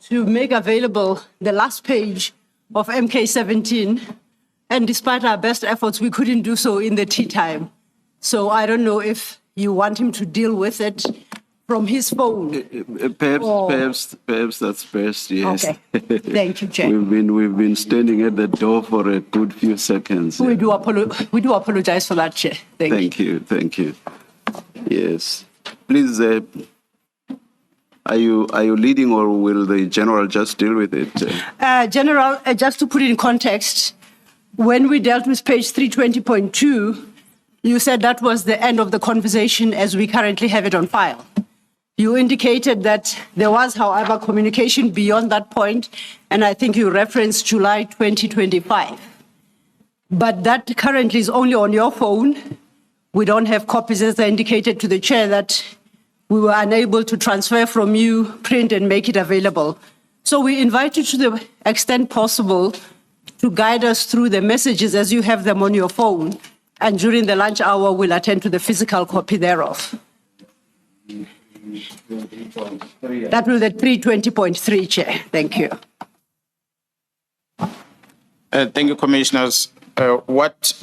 to make available the last page of MK17. And despite our best efforts, we couldn't do so in the tea time. So I don't know if you want him to deal with it from his phone. Perhaps that's best, yes. Okay, thank you, Chair. We've been standing at the door for a good few seconds. We do apologize for that, Chair. Thank you. Yes. Please, are you leading, or will the General just deal with it? General, just to put it in context, when we dealt with page 320.2, you said that was the end of the conversation as we currently have it on file. You indicated that there was, however, communication beyond that point, and I think you referenced July 2025. But that currently is only on your phone. We don't have copies, as I indicated to the Chair, that we were unable to transfer from you, print, and make it available. So we invite you to the extent possible to guide us through the messages as you have them on your phone, and during the lunch hour, we'll attend to the physical copy thereof. That will be the 320.3, Chair. Thank you. Thank you, Commissioners. What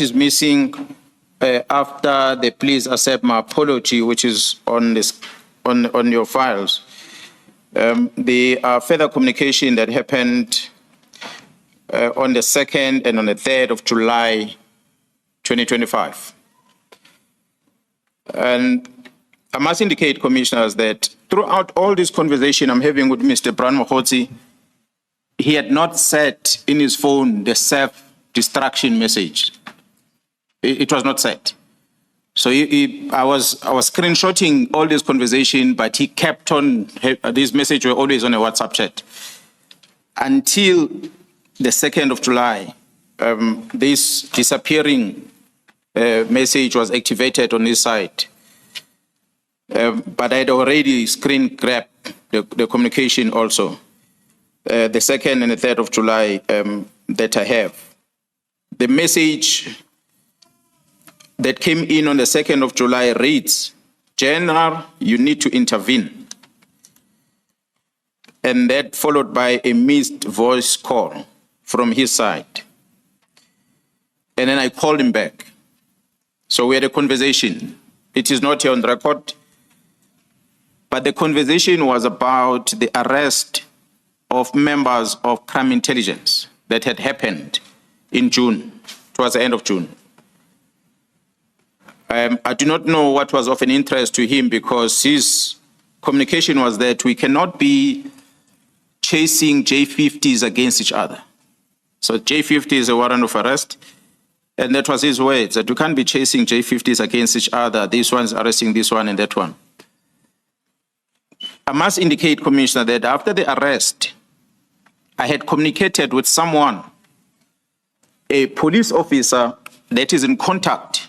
is missing after the please accept my apology, which is on your files, the further communication that happened on the 2nd and on the 3rd of July 2025. And I must indicate, Commissioners, that throughout all this conversation I'm having with Mr. Brown Moti, he had not set in his phone the self-destruction message. It was not set. So I was screenshotting all this conversation, but he kept on, this message were always on a WhatsApp chat. Until the 2nd of July, this disappearing message was activated on his side. But I had already screen grabbed the communication also. The 2nd and the 3rd of July that I have. The message that came in on the 2nd of July reads, General, you need to intervene. And that followed by a missed voice call from his side. And then I called him back. So we had a conversation. It is not here on record, but the conversation was about the arrest of members of crime intelligence that had happened in June, towards the end of June. I do not know what was of an interest to him, because his communication was that we cannot be chasing J50s against each other. So J50 is a warrant of arrest, and that was his words, that we can't be chasing J50s against each other, this one's arresting this one and that one. I must indicate, Commissioner, that after the arrest, I had communicated with someone, a police officer that is in contact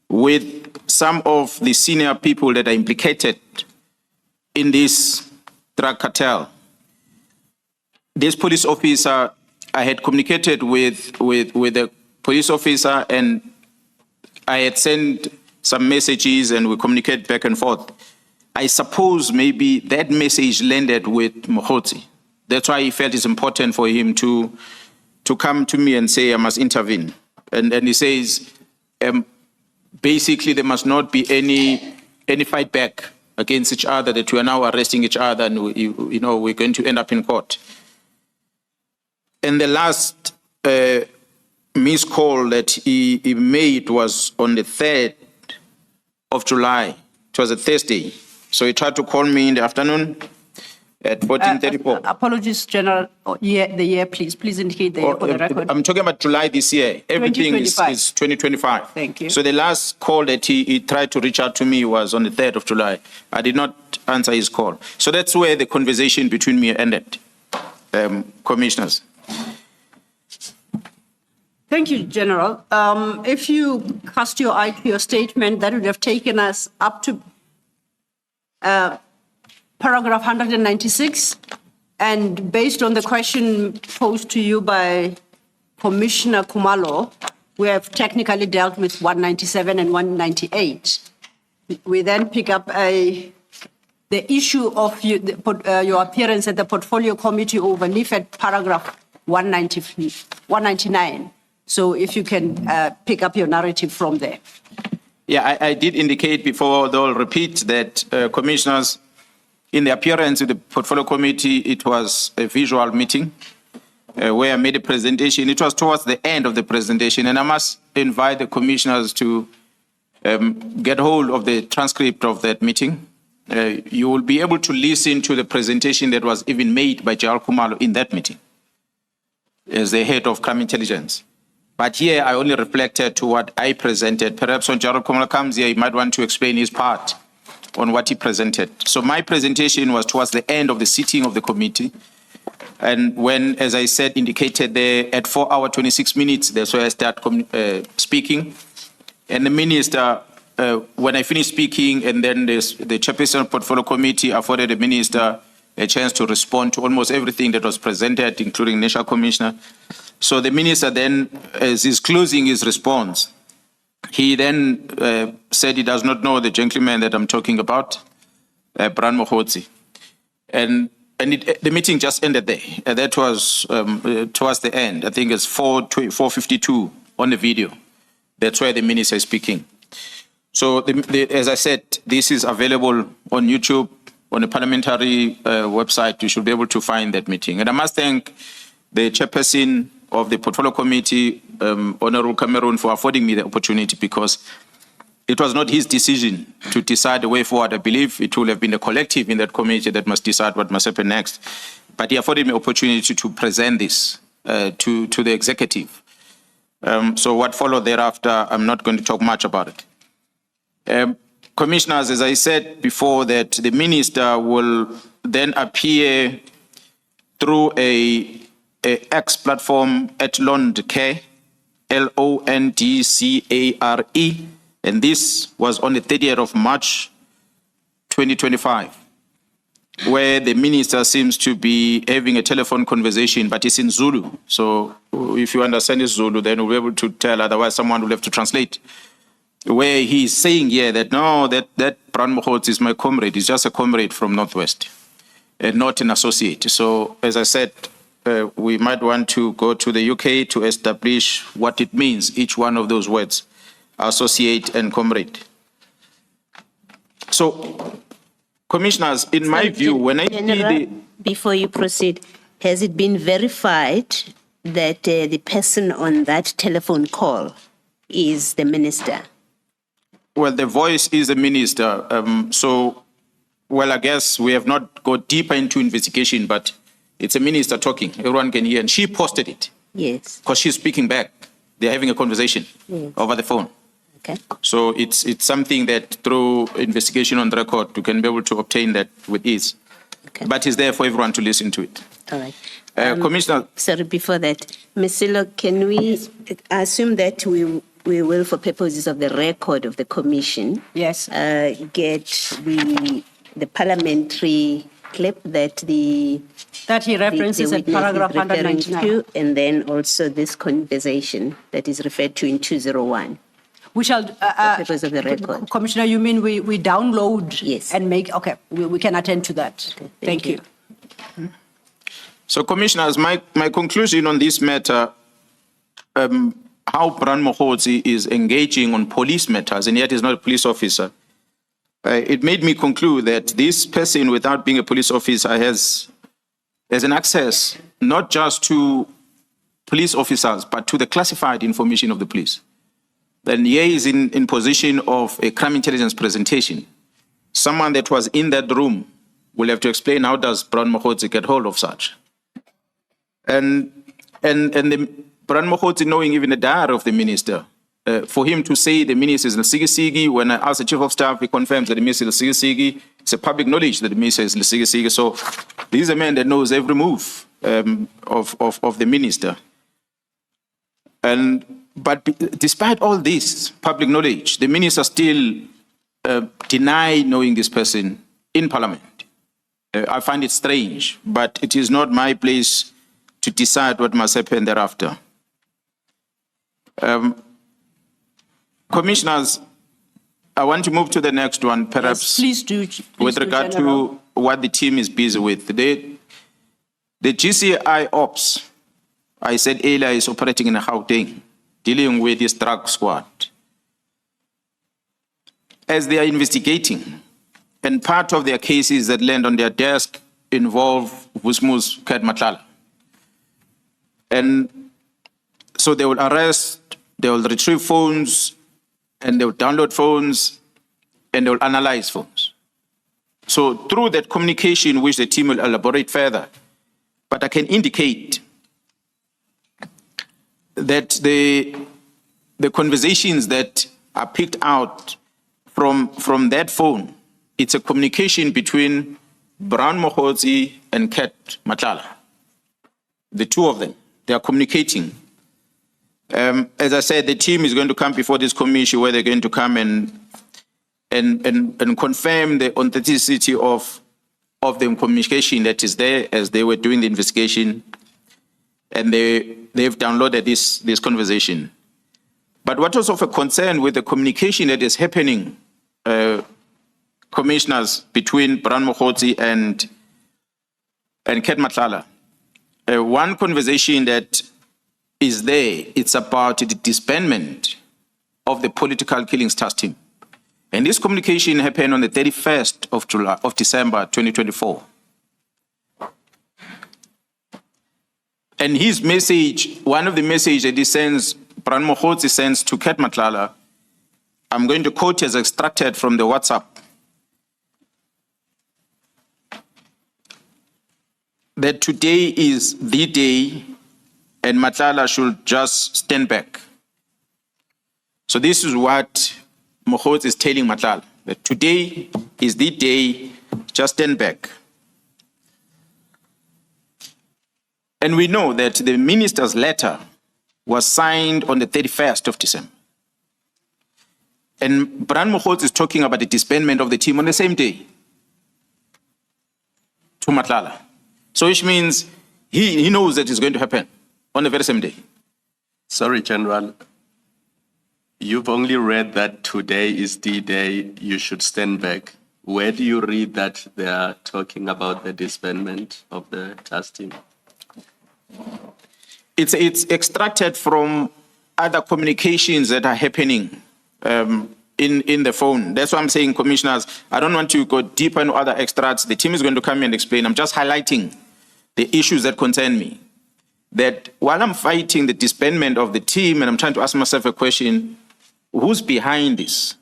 with some of the senior people that are implicated in this drug cartel. This police officer, I had communicated with the police officer, and I had sent some messages and we communicate back and forth. I suppose maybe that message landed with Mogotsi. That's why he felt it's important for him to come to me and say, I must intervene. And then he says, basically there must not be any fight back against each other, that we are now arresting each other and we're going to end up in court. And the last missed call that he made was on the 3rd of July. It was a Thursday. So he tried to call me in the afternoon at 14:34. Apologies, General. The year, please. Please indicate the year for the record. I'm talking about July this year. Everything is 2025. Thank you. So the last call that he tried to reach out to me was on the 3rd of July. I did not answer his call. So that's where the conversation between me ended, Commissioners. Thank you, General. If you cast your eye to your statement, that would have taken us up to paragraph 196. And based on the question posed to you by Commissioner Khumalo, we have technically dealt with 197 and 198. We then pick up the the issue of your appearance at the Portfolio Committee overleaf at paragraph 199. So if you can pick up your narrative from there. Yeah, I did indicate before, though I'll repeat that, commissioners, in the appearance of the Portfolio Committee, it was a visual meeting where I made a presentation. It was towards the end of the presentation, and I must invite the commissioners to get hold of the transcript of that meeting. You will be able to listen to the presentation that was even made by General Khumalo in that meeting as the head of crime intelligence. But here I only reflected to what I presented. Perhaps when General Khumalo comes here, he might want to explain his part on what he presented. So my presentation was towards the end of the sitting of the committee. And when, as I said, indicated there at 4 hours, 26 minutes, that's where I start speaking. And the minister, when I finished speaking, and then the chairperson of the Portfolio Committee afforded the minister a chance to respond to almost everything that was presented, including National Commissioner. So the minister then, as he's closing his response, he then said he does not know the gentleman that I'm talking about, Brown Moti. And the meeting just ended there. And that was towards the end. I think it's 4:52 on the video. That's where the minister is speaking. So as I said, this is available on YouTube, on the Parliamentary website. You should be able to find that meeting. And I must thank the chairperson of the Portfolio Committee, Honorable Cameron, for affording me the opportunity, because it was not his decision to decide the way forward. I believe it will have been the collective in that committee that must decide what must happen next. But he afforded me the opportunity to present this to the executive. So what followed thereafter, I'm not going to talk much about it. Commissioners, as I said before, that the minister will then appear through a X platform at Londcare, LONDCARE, and this was on the 30th of March, 2025, where the minister seems to be having a telephone conversation, but it's in Zulu. So if you understand this Zulu, then we'll be able to tell, otherwise someone will have to translate. Where he's saying here that, no, that Brown Moti is my comrade. He's just a comrade from Northwest and not an associate. So as I said, we might want to go to the UK to establish what it means, each one of those words, associate and comrade. So, commissioners, in my view, when I see before you proceed, has it been verified that the person on that telephone call is the minister? Well, the voice is the minister. Well, I guess we have not got deeper into investigation, but it's a minister talking. Everyone can hear. And she posted it. Yes. Because she's speaking back. They're having a conversation over the phone. Okay. So it's something that through investigation on the record, you can be able to obtain that with ease. Okay. But it's there for everyone to listen to it. All right. Commissioner. Sorry, before that, Ms. Silo, can we assume that we will, for purposes of the record of the commission, Yes. Get the parliamentary clip that he references the at paragraph witness is referring 199. to, and then also this conversation that is referred to in 201. We shall, purpose of the record. Commissioner, you mean we download Yes. and make, okay, we can attend to that. Okay, Thank you. So, commissioners, my conclusion on this matter, how Brown Moti is engaging on police matters, and yet is not a police officer, it made me conclude that this person, without being a police officer, has an access not just to police officers, but to the classified information of the police. Then here is in position of a crime intelligence presentation. Someone that was in that room will have to explain how does Brown Moti get hold of such. And the Brown Moti knowing even the diary of the minister, for him to say the minister is Lesigisigi, when I ask the chief of staff, he confirms that the minister is Lesigisigi. It's a public knowledge that the minister is Lesigisigi. So this is a man that knows every move of the minister. But despite all this public knowledge, the minister still denied knowing this person in Parliament. I find it strange, but it is not my place to decide what must happen thereafter. Commissioners, I want to move to the next one, Yes, perhaps. please do. With regard to what the team is busy with. The GCI Ops, I said earlier, is operating in Gauteng, dealing with this drug squad. As they are investigating, and part of their cases that land on their desk involve Vusmus Kadmatlala. And so they will arrest, they will retrieve phones, and they will download phones, and they will analyze phones. So through that communication, which the team will elaborate further, but I can indicate that the conversations that are picked out from that phone, it's a communication between Brown Moti and Kat Matlala. The two of them, they are communicating. As I said, the team is going to come before this commission where they're going to come and confirm the authenticity of the communication that is there as they were doing the investigation, and they've downloaded this conversation. But what was of a concern with the communication that is happening, commissioners, between Brown Moti and Kat Matlala, one conversation that is there, it's about the disbandment of the political killings task team. And this communication happened on the 31st of December 2024. And his message, one of the messages that he sends, Brown Moti sends to Kat Matlala, I'm going to quote as extracted from the WhatsApp, that today is the day and Matlala should just stand back. So this is what Mogotsi is telling Matlala, that today is the day, just stand back. And we know that the minister's letter was signed on the 31st of December. And Brown Mogotsi is talking about the disbandment of the team on the same day to Matlala. So which means he knows that it's going to happen on the very same day. Sorry, General. You've only read that today is the day you should stand back. Where do you read that they are talking about the disbandment of the task team? It's extracted from other communications that are happening in the phone. That's why I'm saying, commissioners, I don't want to go deeper into other extracts. The team is going to come and explain. I'm just highlighting the issues that concern me. That while I'm fighting the disbandment of the team and I'm trying to ask myself a question, who's behind this?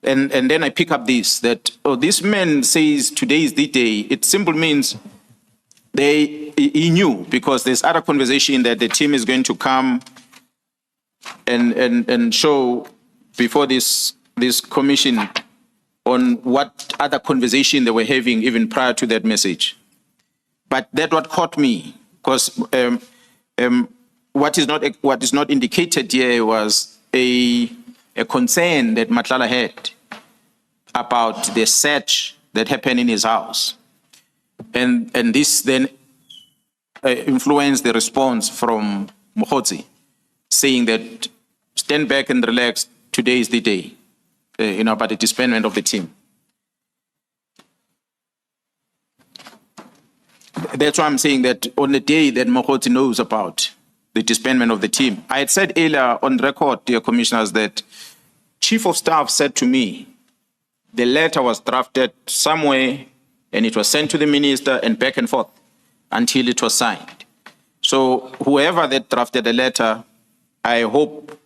And then I pick up this, that, oh, this man says today is the day. It simply means he knew, because there's other conversation that the team is going to come and show before this commission on what other conversation they were having even prior to that message. But that what caught me, because what is not indicated here was a concern that Matlala had about the search that happened in his house. And this then influenced the response from Mogotsi, saying that stand back and relax, today is the day, about the disbandment of the team. That's why I'm saying that on the day that Mogotsi knows about the disbandment of the team, I had said earlier on record, dear commissioners, that Chief of Staff said to me, the letter was drafted somewhere and it was sent to the minister and back and forth until it was signed. So whoever that drafted the letter, I hope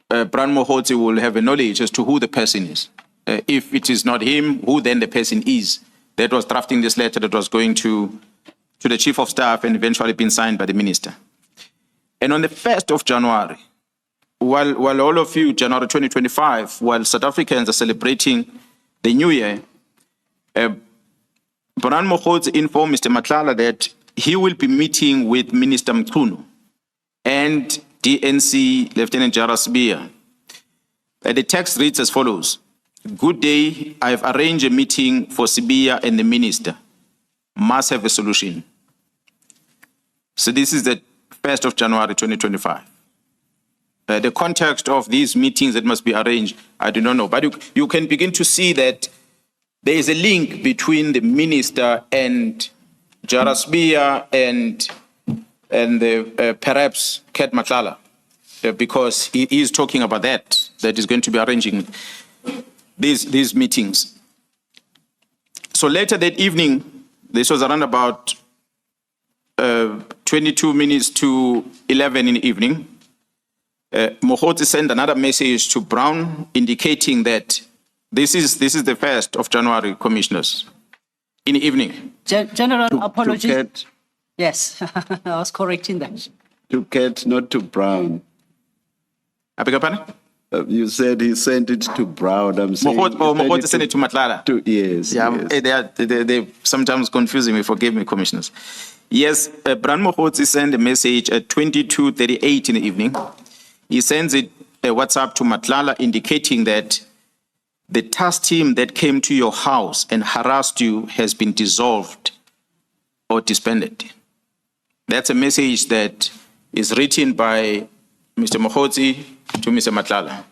Brown Mogotsi will have a knowledge as to who the person is. If it is not him, who then the person is that was drafting this letter that was going to the Chief of Staff and eventually been signed by the minister. And on the 1st of January, while all of you, January 2025, while South Africans are celebrating the New Year, Brown Mogotsi informed Mr. Matlala that he will be meeting with Minister Mchunu and DNC Lieutenant General Sibiya. The text reads as follows: good day, I have arranged a meeting for Sibiya and the minister. Must have a solution. So this is the 1st of January 2025. The context of these meetings that must be arranged, I do not know. But you can begin to see that there is a link between the minister and Jarasbia and perhaps Ket Matlala, because he is talking about that is going to be arranging these meetings. So later that evening, this was around about 22 minutes to 11 in the evening, Mogotsi sent another message to Brown indicating that this is the 1st of January, commissioners, in the evening. General, apologies. To Ket, Yes, I was correcting that. to Ket, not to Brown. I beg your pardon? You said he sent it to Brown. I'm saying Mogotsi sent it to Matlala. Yes. Yeah, yes. they sometimes confusing me. Forgive me, commissioners. Yes, Brown Mogotsi sent a message at 22:38 in the evening. He sends it a WhatsApp to Matlala indicating that the task team that came to your house and harassed you has been dissolved or disbanded. That's a message that is written by Mr. Mogotsi to Mr. Matlala.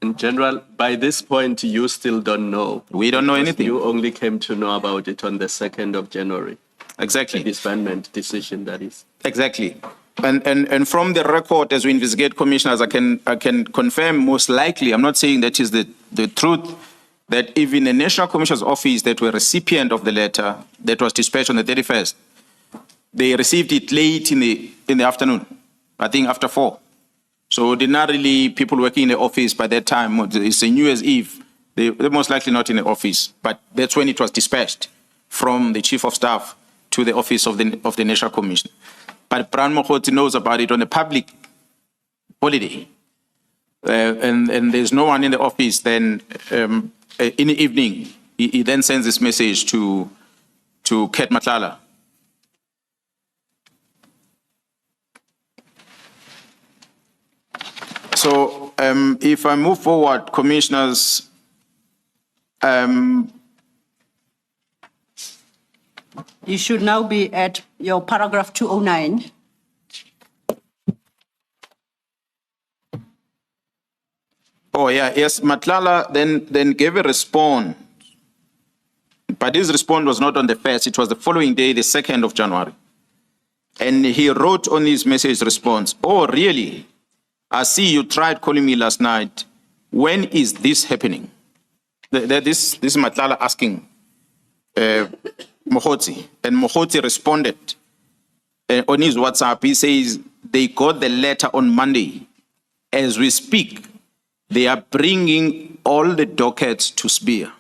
In general, by this point, you still don't know. We don't know Because anything. You only came to know about it on the 2nd of January. Exactly. The disbandment decision, that is. Exactly. And from the record, as we investigate, commissioners, I can confirm most likely, I'm not saying that is the truth, that even the National Commissioner's Office that were recipient of the letter that was dispatched on the 31st, they received it late in the afternoon, I think after 4. So they're not really people working in the office by that time. It's a New Year's Eve. They're most likely not in the office, but that's when it was dispatched from the Chief of Staff to the office of the National Commission. But Brown Mogotsi knows about it on a public holiday. And there's no one in the office. Then in the evening, he then sends this message to Ket Matlala. So if I move forward, commissioners, You should now be at your paragraph 209. oh yeah, yes, Matlala then gave a response. But his response was not on the 1st, it was the following day, the 2nd of January. And he wrote on his message response, oh, really? I see you tried calling me last night. When is this happening? This is Matlala asking Mogotsi. And Mogotsi responded on his WhatsApp. He says, they got the letter on Monday. As we speak, they are bringing all the dockets to Spear.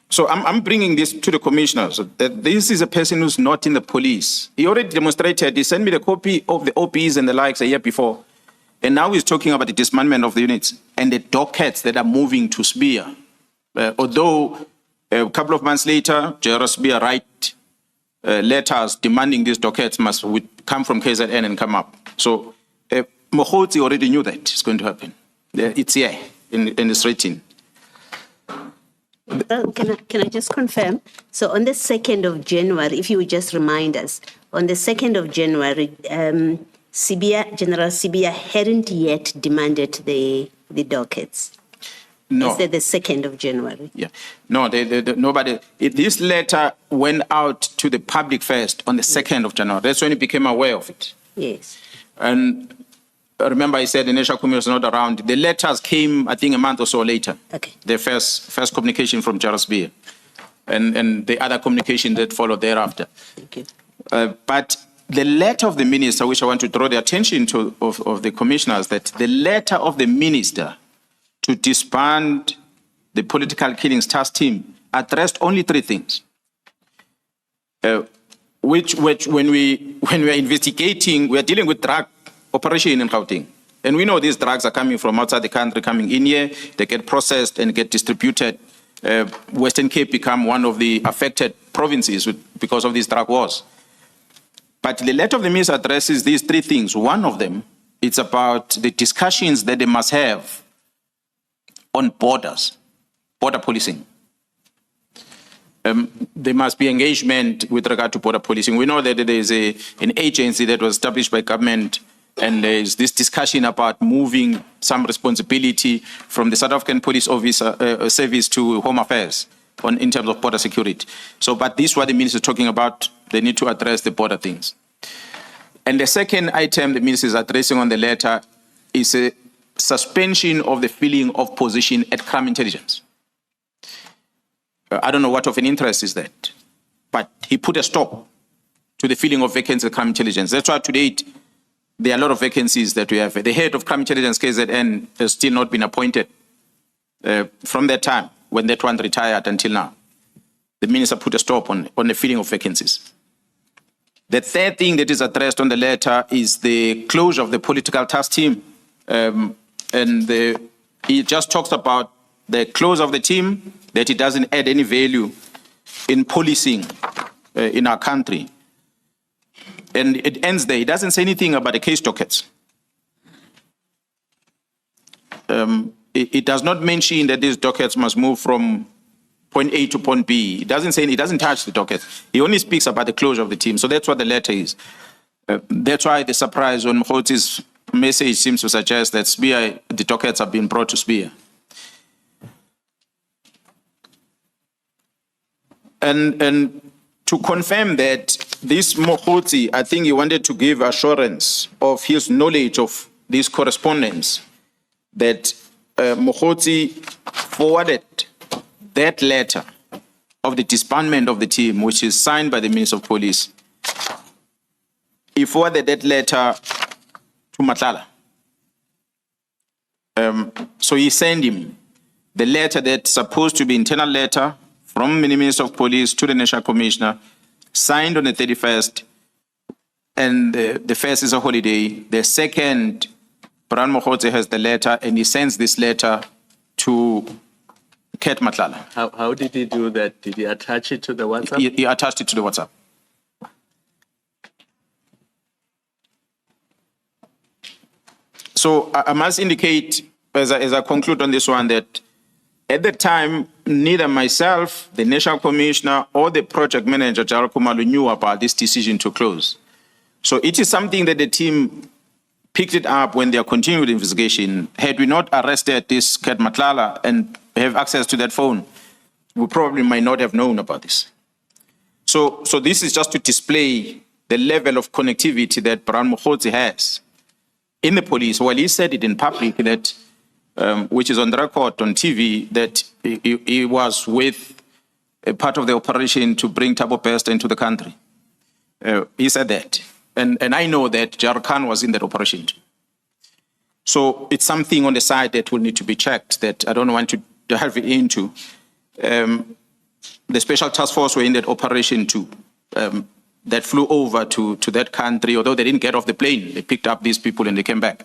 So I'm bringing this to the commissioners, that this is a person who's not in the police. He already demonstrated, he sent me the copy of the OPs and the likes a year before. And now he's talking about the disbandment of the units and the dockets that are moving to Spear. Although a couple of months later, Spear write letters demanding these dockets would come from KZN and come up. So Mogotsi already knew that it's going to happen. It's here in it's written. Can I just confirm? So on the 2nd of January, if you would just remind us, on the 2nd of January, General Sibia hadn't yet demanded the dockets. No. Is that the 2nd of January? Yeah. No, nobody. This letter went out to the public first on the 2nd of January. That's when he became aware of it. Yes. And remember, I said the National Commission was not around. The letters came, I think, a month or so later. Okay. The first communication from Jarasbia, and the other communication that followed thereafter. Thank you. But the letter of the minister, which I want to draw the attention to of the commissioners, that the letter of the minister to disband the political killings task team addressed only 3 things. Which when we are investigating, we are dealing with drug operation in Gauteng. And we know these drugs are coming from outside the country, coming in here, they get processed and get distributed. Western Cape become one of the affected provinces because of these drug wars. But the letter of the minister addresses these 3 things. One of them, it's about the discussions that they must have on border policing. there must be engagement with regard to border policing. We know that there is an agency that was established by government, and there is this discussion about moving some responsibility from the South African Police Service to Home Affairs in terms of border security. So, but this is what the minister is talking about. They need to address the border things. And the second item the minister is addressing on the letter is a suspension of the filling of position at crime intelligence. I don't know what of an interest is that, but he put a stop to the filling of vacancies at crime intelligence. That's why to date, there are a lot of vacancies that we have. The head of crime intelligence KZN has still not been appointed from that time when that one retired until now. The minister put a stop on the filling of vacancies. The third thing that is addressed on the letter is the closure of the political task team. He just talks about the close of the team, that it doesn't add any value in policing in our country. And it ends there. It doesn't say anything about the case dockets. It does not mention that these dockets must move from point A to point B. It doesn't say, it doesn't touch the dockets. He only speaks about the closure of the team. So that's what the letter is. That's why the surprise on Mogotzi's message seems to suggest that Spear, the dockets have been brought to Spear. And to confirm that, this Mogotsi, I think he wanted to give assurance of his knowledge of this correspondence, that Mogotsi forwarded that letter of the disbandment of the team, which is signed by the Minister of Police. He forwarded that letter to Matlala. So he sent him the letter that's supposed to be internal letter from the Minister of Police to the National Commissioner, signed on the 31st, and the first is a holiday. The second, Brown Moti has the letter, and he sends this letter to Ket Matlala. How did he do that? Did he attach it to the WhatsApp? He attached it to the WhatsApp. So I must indicate, as I conclude on this one, that at the time, neither myself, the National Commissioner, or the project manager, Jaro Kumalu, knew about this decision to close. So it is something that the team picked it up when they are continuing the investigation. Had we not arrested this Ket Matlala and have access to that phone, we probably might not have known about this. So this is just to display the level of connectivity that Brown Moti has in the police. Well, he said it in public, that which is on the record on TV, that he was with a part of the operation to bring Thabo Bester into the country. He said that. And I know that Jarkhan was in that operation too. So it's something on the side that will need to be checked, that I don't want to delve into. The special task force were in that operation too, that flew over to that country, although they didn't get off the plane. They picked up these people and they came back.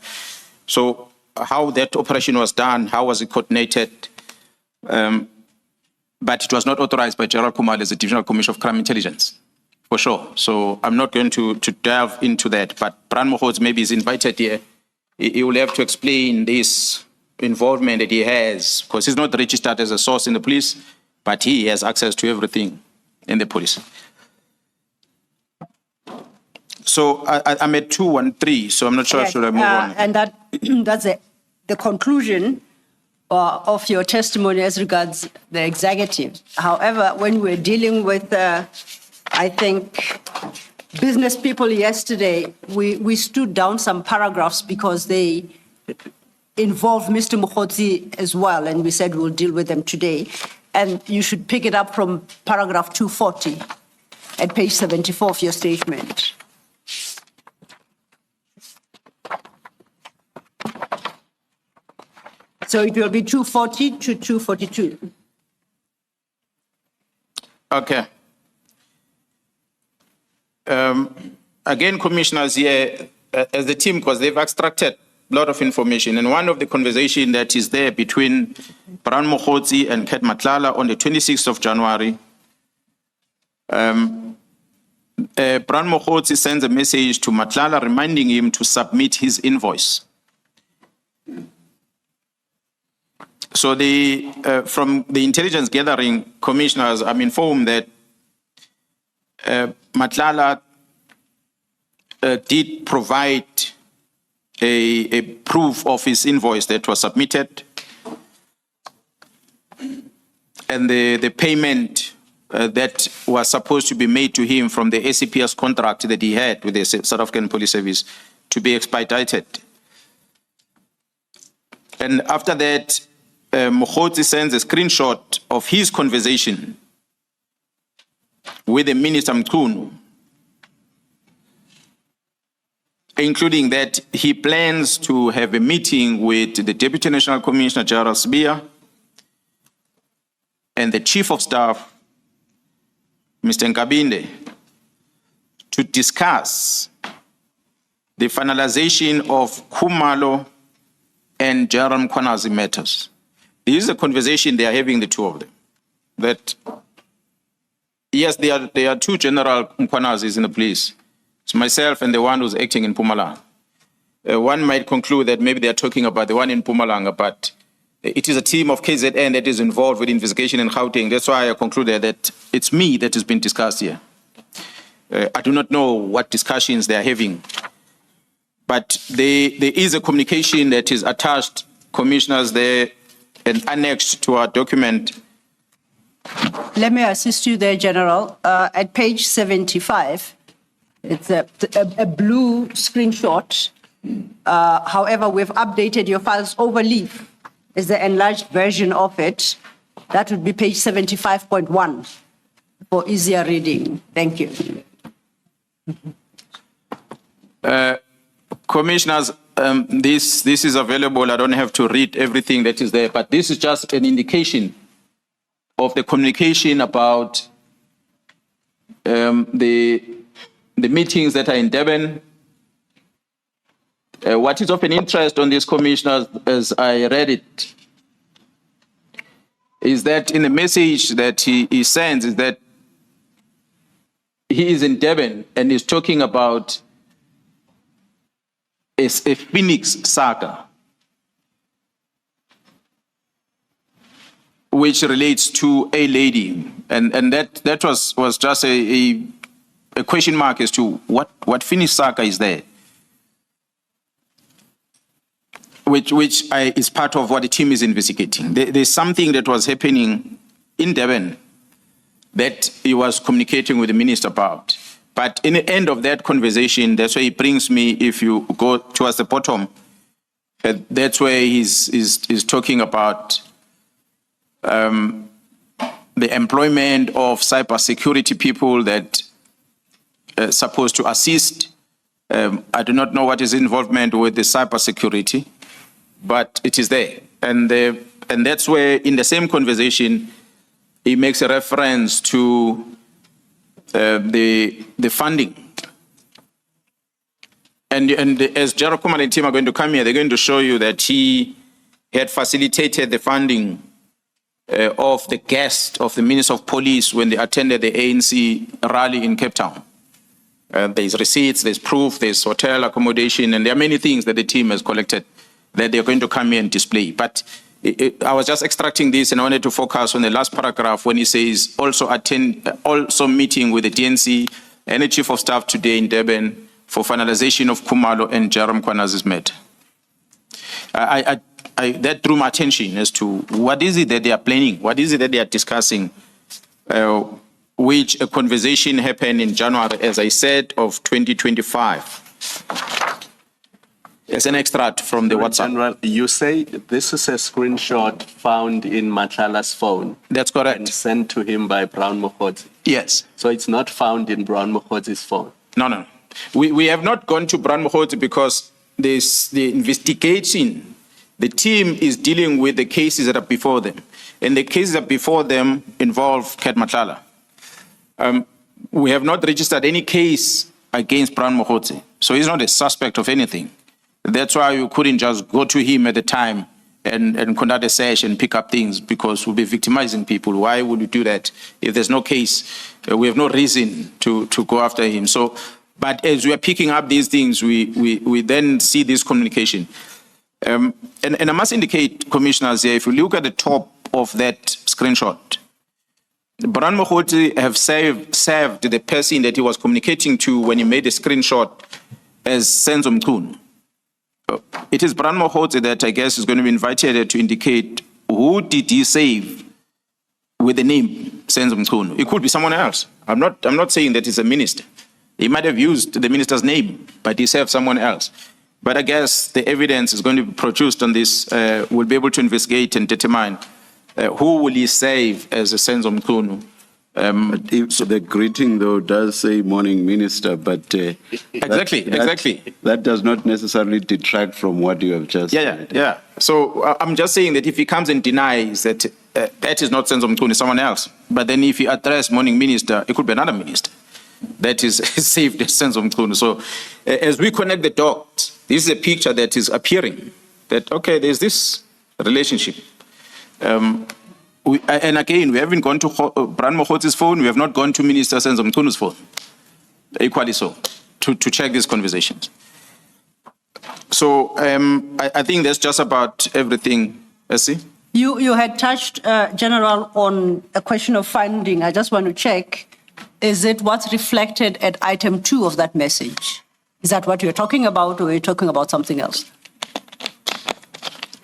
So how that operation was done, how was it coordinated, but it was not authorized by General Kumar as the Divisional Commissioner of Crime Intelligence, for sure. So I'm not going to delve into that, but Brown Moti maybe is invited here. He will have to explain this involvement that he has, because he's not registered as a source in the police, but he has access to everything in the police. So I'm at 213, so I'm not sure, Yes, should I move on? And that's the conclusion of your testimony as regards the executive. However, when we're dealing with, I think, business people yesterday, we stood down some paragraphs because they involve Mr. Mogotsi as well, and we said we'll deal with them today. And you should pick it up from paragraph 240 at page 74 of your statement. So it will be 240 to 242. Okay. Again, commissioners here, as the team, because they've extracted a lot of information, and one of the conversation that is there between Brown Mogotsi and Ket Matlala on the 26th of January, Brown Mogotsi sends a message to Matlala reminding him to submit his invoice. So from the intelligence gathering, commissioners, I'm informed that Matlala did provide a proof of his invoice that was submitted, and the payment that was supposed to be made to him from the ACPS contract that he had with the South African Police Service to be expedited. And after that, Mogotsi sends a screenshot of his conversation with the Minister Mchunu, including that he plans to have a meeting with the Deputy National Commissioner, General Sibia, and the Chief of Staff, Mr. Nkabinde, to discuss the finalization of Khumalo and General Mkhwanazi matters. This is a conversation they are having, the two of them. That, yes, there are two General Mkhwanazis in the police. It's myself and the one who's acting in Mpumalanga. One might conclude that maybe they are talking about the one in Mpumalanga, but it is a team of KZN that is involved with investigation in Gauteng. That's why I concluded that it's me that has been discussed here. I do not know what discussions they are having, but there is a communication that is attached, commissioners, there and annexed to our document. Let me assist you there, General. At page 75, it's a blue screenshot. However, we've updated your file's overleaf. Is the enlarged version of it. That would be page 75.1 for easier reading. Thank you. Commissioners, this is available. I don't have to read everything that is there, but this is just an indication of the communication about the meetings that are in Durban. What is of an interest on this, commissioners, as I read it, is that in the message that he sends is that he is in Durban and is talking about a Phoenix saga, which relates to a lady, and that was just a question mark as to what Phoenix saga is there. Which is part of what the team is investigating. There's something that was happening in Durban that he was communicating with the minister about. But in the end of that conversation, that's where he brings me, if you go towards the bottom, that's where he's talking about the employment of cybersecurity people that are supposed to assist. I do not know what his involvement with the cybersecurity, but it is there. And that's where, in the same conversation, he makes a reference to the funding. And as General Kumar and team are going to come here, they're going to show you that he had facilitated the funding of the guest of the Minister of Police when they attended the ANC rally in Cape Town. There's receipts, there's proof, there's hotel accommodation, and there are many things that the team has collected that they're going to come here and display. But I was just extracting this and I wanted to focus on the last paragraph when he says also meeting with the DNC and the Chief of Staff today in Durban for finalization of Khumalo and General Mkhwanazi's matter. That drew my attention as to what is it that they are planning, what is it that they are discussing, which a conversation happened in January, as I said, of 2025. As an extract from the WhatsApp. General, you say this is a screenshot found in Matlala's phone. That's correct. And sent to him by Brown Moti. Yes. So it's not found in Brown Moti's phone? No. We have not gone to Brown Moti because the investigation, the team is dealing with the cases that are before them. And the cases that are before them involve Kat Matlala. We have not registered any case against Brown Moti. So he's not a suspect of anything. That's why you couldn't just go to him at the time and conduct a search and pick up things, because we'll be victimizing people. Why would you do that? If there's no case, we have no reason to go after him. So, but as we are picking up these things, we then see this communication. And I must indicate, commissioners, here, if you look at the top of that screenshot, Brown Moti have served the person that he was communicating to when he made the screenshot as Senzo Mchunu. It is Brown Moti that I guess is going to be invited to indicate who did he save with the name Senzo Mchunu. It could be someone else. I'm not saying that it's a minister. He might have used the minister's name, but he served someone else. But I guess the evidence is going to be produced on this. We'll be able to investigate and determine who will he save as a Senzo Mchunu. So the greeting, though, does say morning minister, but Exactly. That does not necessarily detract from what you have just said. Yeah. So I'm just saying that if he comes and denies that that is not Senzo Mchunu, it's someone else. But then if he address morning minister, it could be another minister that is saved as Senzo Mchunu. So as we connect the dots, this is a picture that is appearing that, okay, there's this relationship. And again, we haven't gone to Brown Moti's phone. We have not gone to Minister Senzo Mchunu's phone. Equally so, to check these conversations. So I think that's just about everything. Essie? You had touched, General, on a question of funding. I just want to check, is it what's reflected at item 2 of that message? Is that what you're talking about, or are you talking about something else?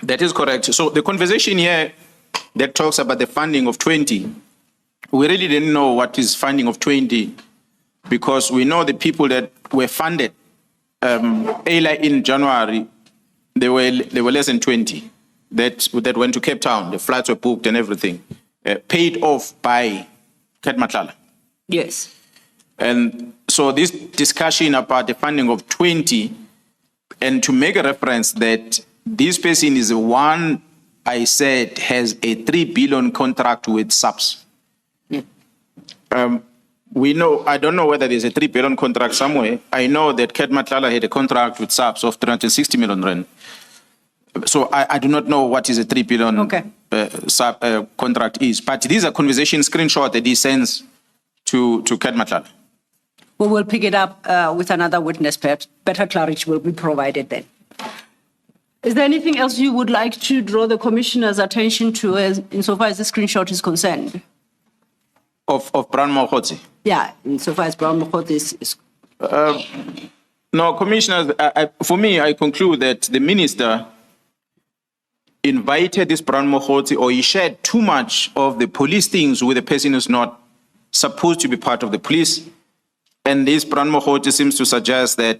That is correct. So the conversation here that talks about the funding of 20, we really didn't know what is funding of 20 because we know the people that were funded earlier in January, they were less than 20 that went to Cape Town. The flights were booked and everything, paid off by Ket Matlala. Yes. And so this discussion about the funding of 20, and to make a reference that this person is the one I said has a 3 billion contract with SAPS. Yeah. We know, I don't know whether there's a 3 billion contract somewhere. I know that Ket Matlala had a contract with SAPS of 360 million rand. So I do not know what is a 3 billion contract is, but these are conversation screenshots that he sends to Ket Matlala. We will pick it up with another witness. Perhaps better clarity will be provided then. Is there anything else you would like to draw the commissioner's attention to insofar as the screenshot is concerned? Of Brown Moti? Yeah, insofar as Brown Moti is... No, commissioners, for me, I conclude that the minister invited this Brown Moti, or he shared too much of the police things with a person who's not supposed to be part of the police. And this Brown Moti seems to suggest that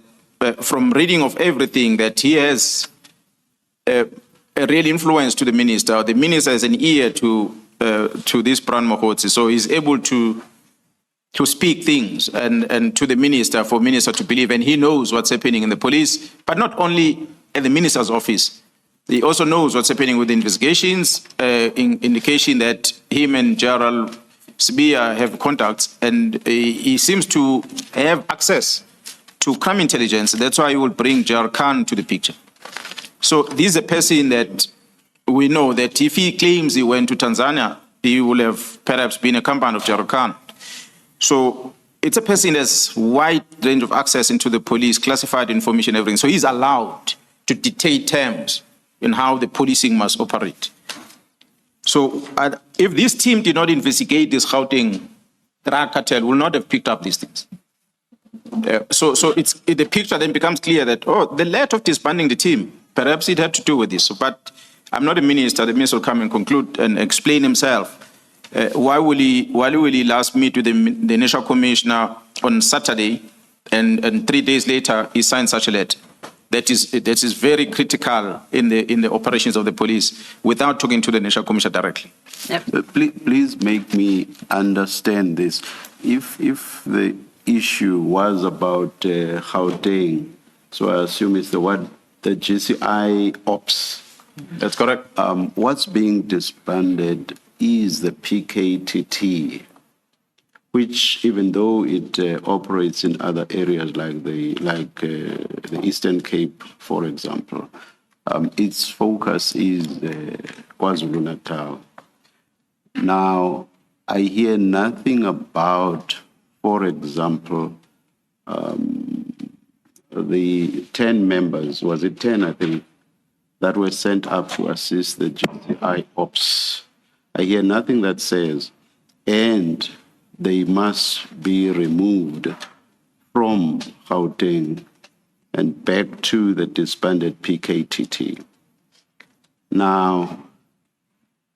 from reading of everything, that he has a real influence to the minister. The minister has an ear to this Brown Moti, so he's able to speak things and to the minister, for minister to believe, and he knows what's happening in the police, but not only at the minister's office. He also knows what's happening with the investigations, indication that him and General Sibia have contacts, and he seems to have access to crime intelligence. That's why he will bring General Khan to the picture. So this is a person that we know that if he claims he went to Tanzania, he will have perhaps been a compound of General Khan. So it's a person that's wide range of access into the police, classified information, everything. So he's allowed to dictate terms in how the policing must operate. So if this team did not investigate this Gauteng drug cartel, will not have picked up these things. So the picture then becomes clear that, the lack of disbanding the team, perhaps it had to do with this. But I'm not a minister. The minister will come and conclude and explain himself. Why will he last meet with the National Commissioner on Saturday, and 3 days later he signed such a letter? That is very critical in the operations of the police, without talking to the National Commissioner directly. Yep. Please make me understand this. If the issue was about Gauteng, so I assume it's the GCI ops. That's correct. What's being disbanded is the PKTT, which, even though it operates in other areas like the Eastern Cape, for example, its focus is KwaZulu-Natal. Now, I hear nothing about, for example, the 10 members, was it 10, I think, that were sent up to assist the GCI ops. I hear nothing that says, and they must be removed from Gauteng and back to the disbanded PKTT. Now,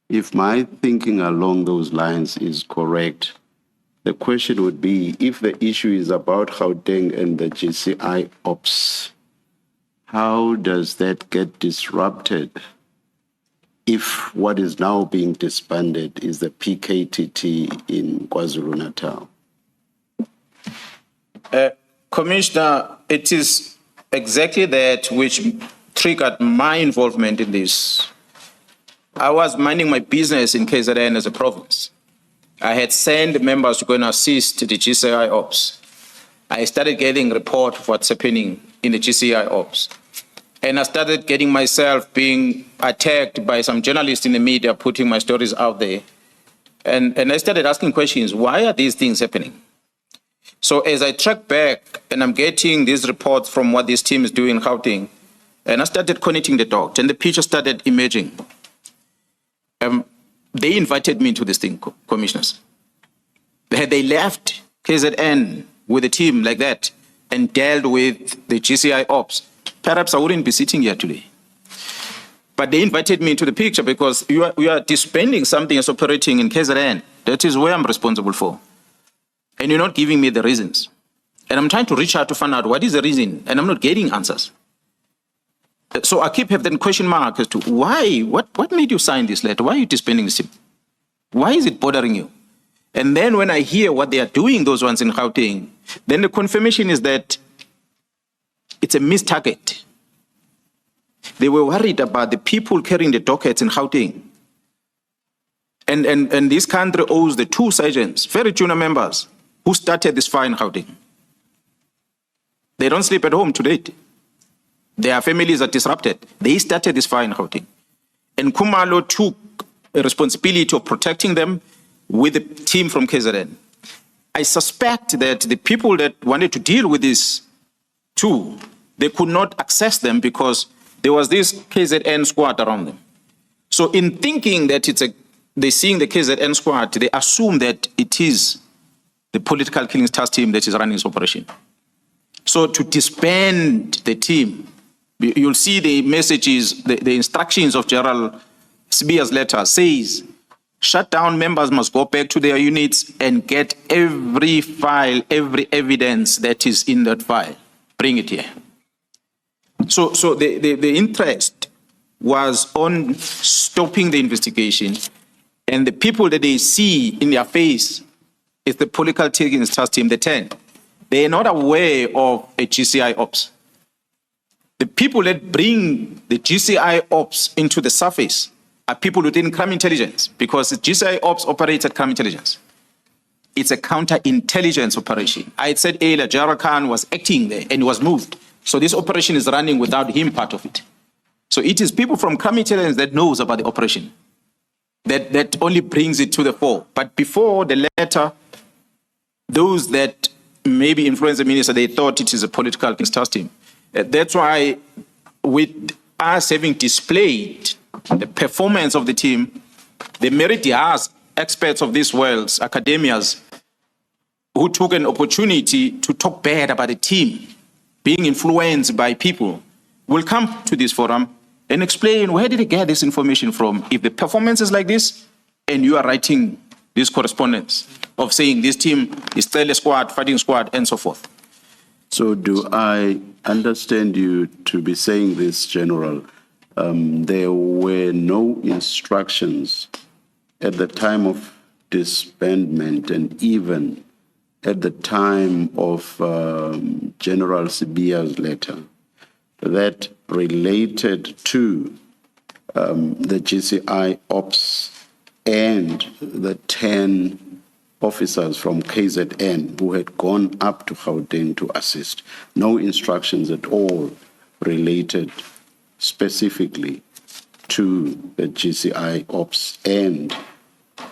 if my thinking along those lines is correct, the question would be, if the issue is about Gauteng and the GCI ops, how does that get disrupted if what is now being disbanded is the PKTT in KwaZulu-Natal? Commissioner, it is exactly that which triggered my involvement in this. I was minding my business in KZN as a province. I had sent members to go and assist the GCI ops. I started getting report of what's happening in the GCI ops. And I started getting myself being attacked by some journalists in the media, putting my stories out there. And I started asking questions, why are these things happening? So as I track back and I'm getting these reports from what this team is doing in Gauteng, and I started connecting the dots and the picture started emerging. They invited me to this thing, commissioners. Had they left KZN with a team like that and dealt with the GCI ops, perhaps I wouldn't be sitting here today. But they invited me into the picture because we are disbanding something that's operating in KZN. That is where I'm responsible for. And you're not giving me the reasons. And I'm trying to reach out to find out what is the reason, and I'm not getting answers. So I keep having that question mark as to why, what made you sign this letter? Why are you disbanding this team? Why is it bothering you? And then when I hear what they are doing, those ones in Gauteng, then the confirmation is that it's a missed target. They were worried about the people carrying the dockets in Gauteng. And this country owes the two sergeants, very junior members, who started this fire in Gauteng. They don't sleep at home today. Their families are disrupted. They started this fire in Gauteng. And Kumalo took a responsibility of protecting them with the team from KZN. I suspect that the people that wanted to deal with this too, they could not access them because there was this KZN squad around them. So in thinking that they're seeing the KZN squad, they assume that it is the political killings task team that is running this operation. So to disband the team, you'll see the messages, the instructions of General Sibiya's letter says, shut down members must go back to their units and get every file, every evidence that is in that file. Bring it here. So the interest was on stopping the investigation, and the people that they see in their face is the political killings task team, the 10. They are not aware of a GCI ops. The people that bring the GCI ops into the surface are people within crime intelligence, because the GCI ops operates at crime intelligence. It's a counterintelligence operation. I had said earlier, General Khan was acting there and he was moved. So this operation is running without him part of it. So it is people from crime intelligence that knows about the operation. That only brings it to the fore. But before the letter, those that maybe influence the minister, they thought it is a political task team. That's why with us having displayed the performance of the team, the meritorious experts of this world's academias who took an opportunity to talk bad about the team being influenced by people will come to this forum and explain where did they get this information from if the performance is like this and you are writing this correspondence of saying this team is still a squad, fighting squad, and so forth. So do I understand you to be saying this, General? There were no instructions at the time of disbandment and even at the time of General Sibiya's letter that related to the GCI ops and the 10 officers from KZN who had gone up to Gauteng to assist. No instructions at all related specifically to the GCI ops and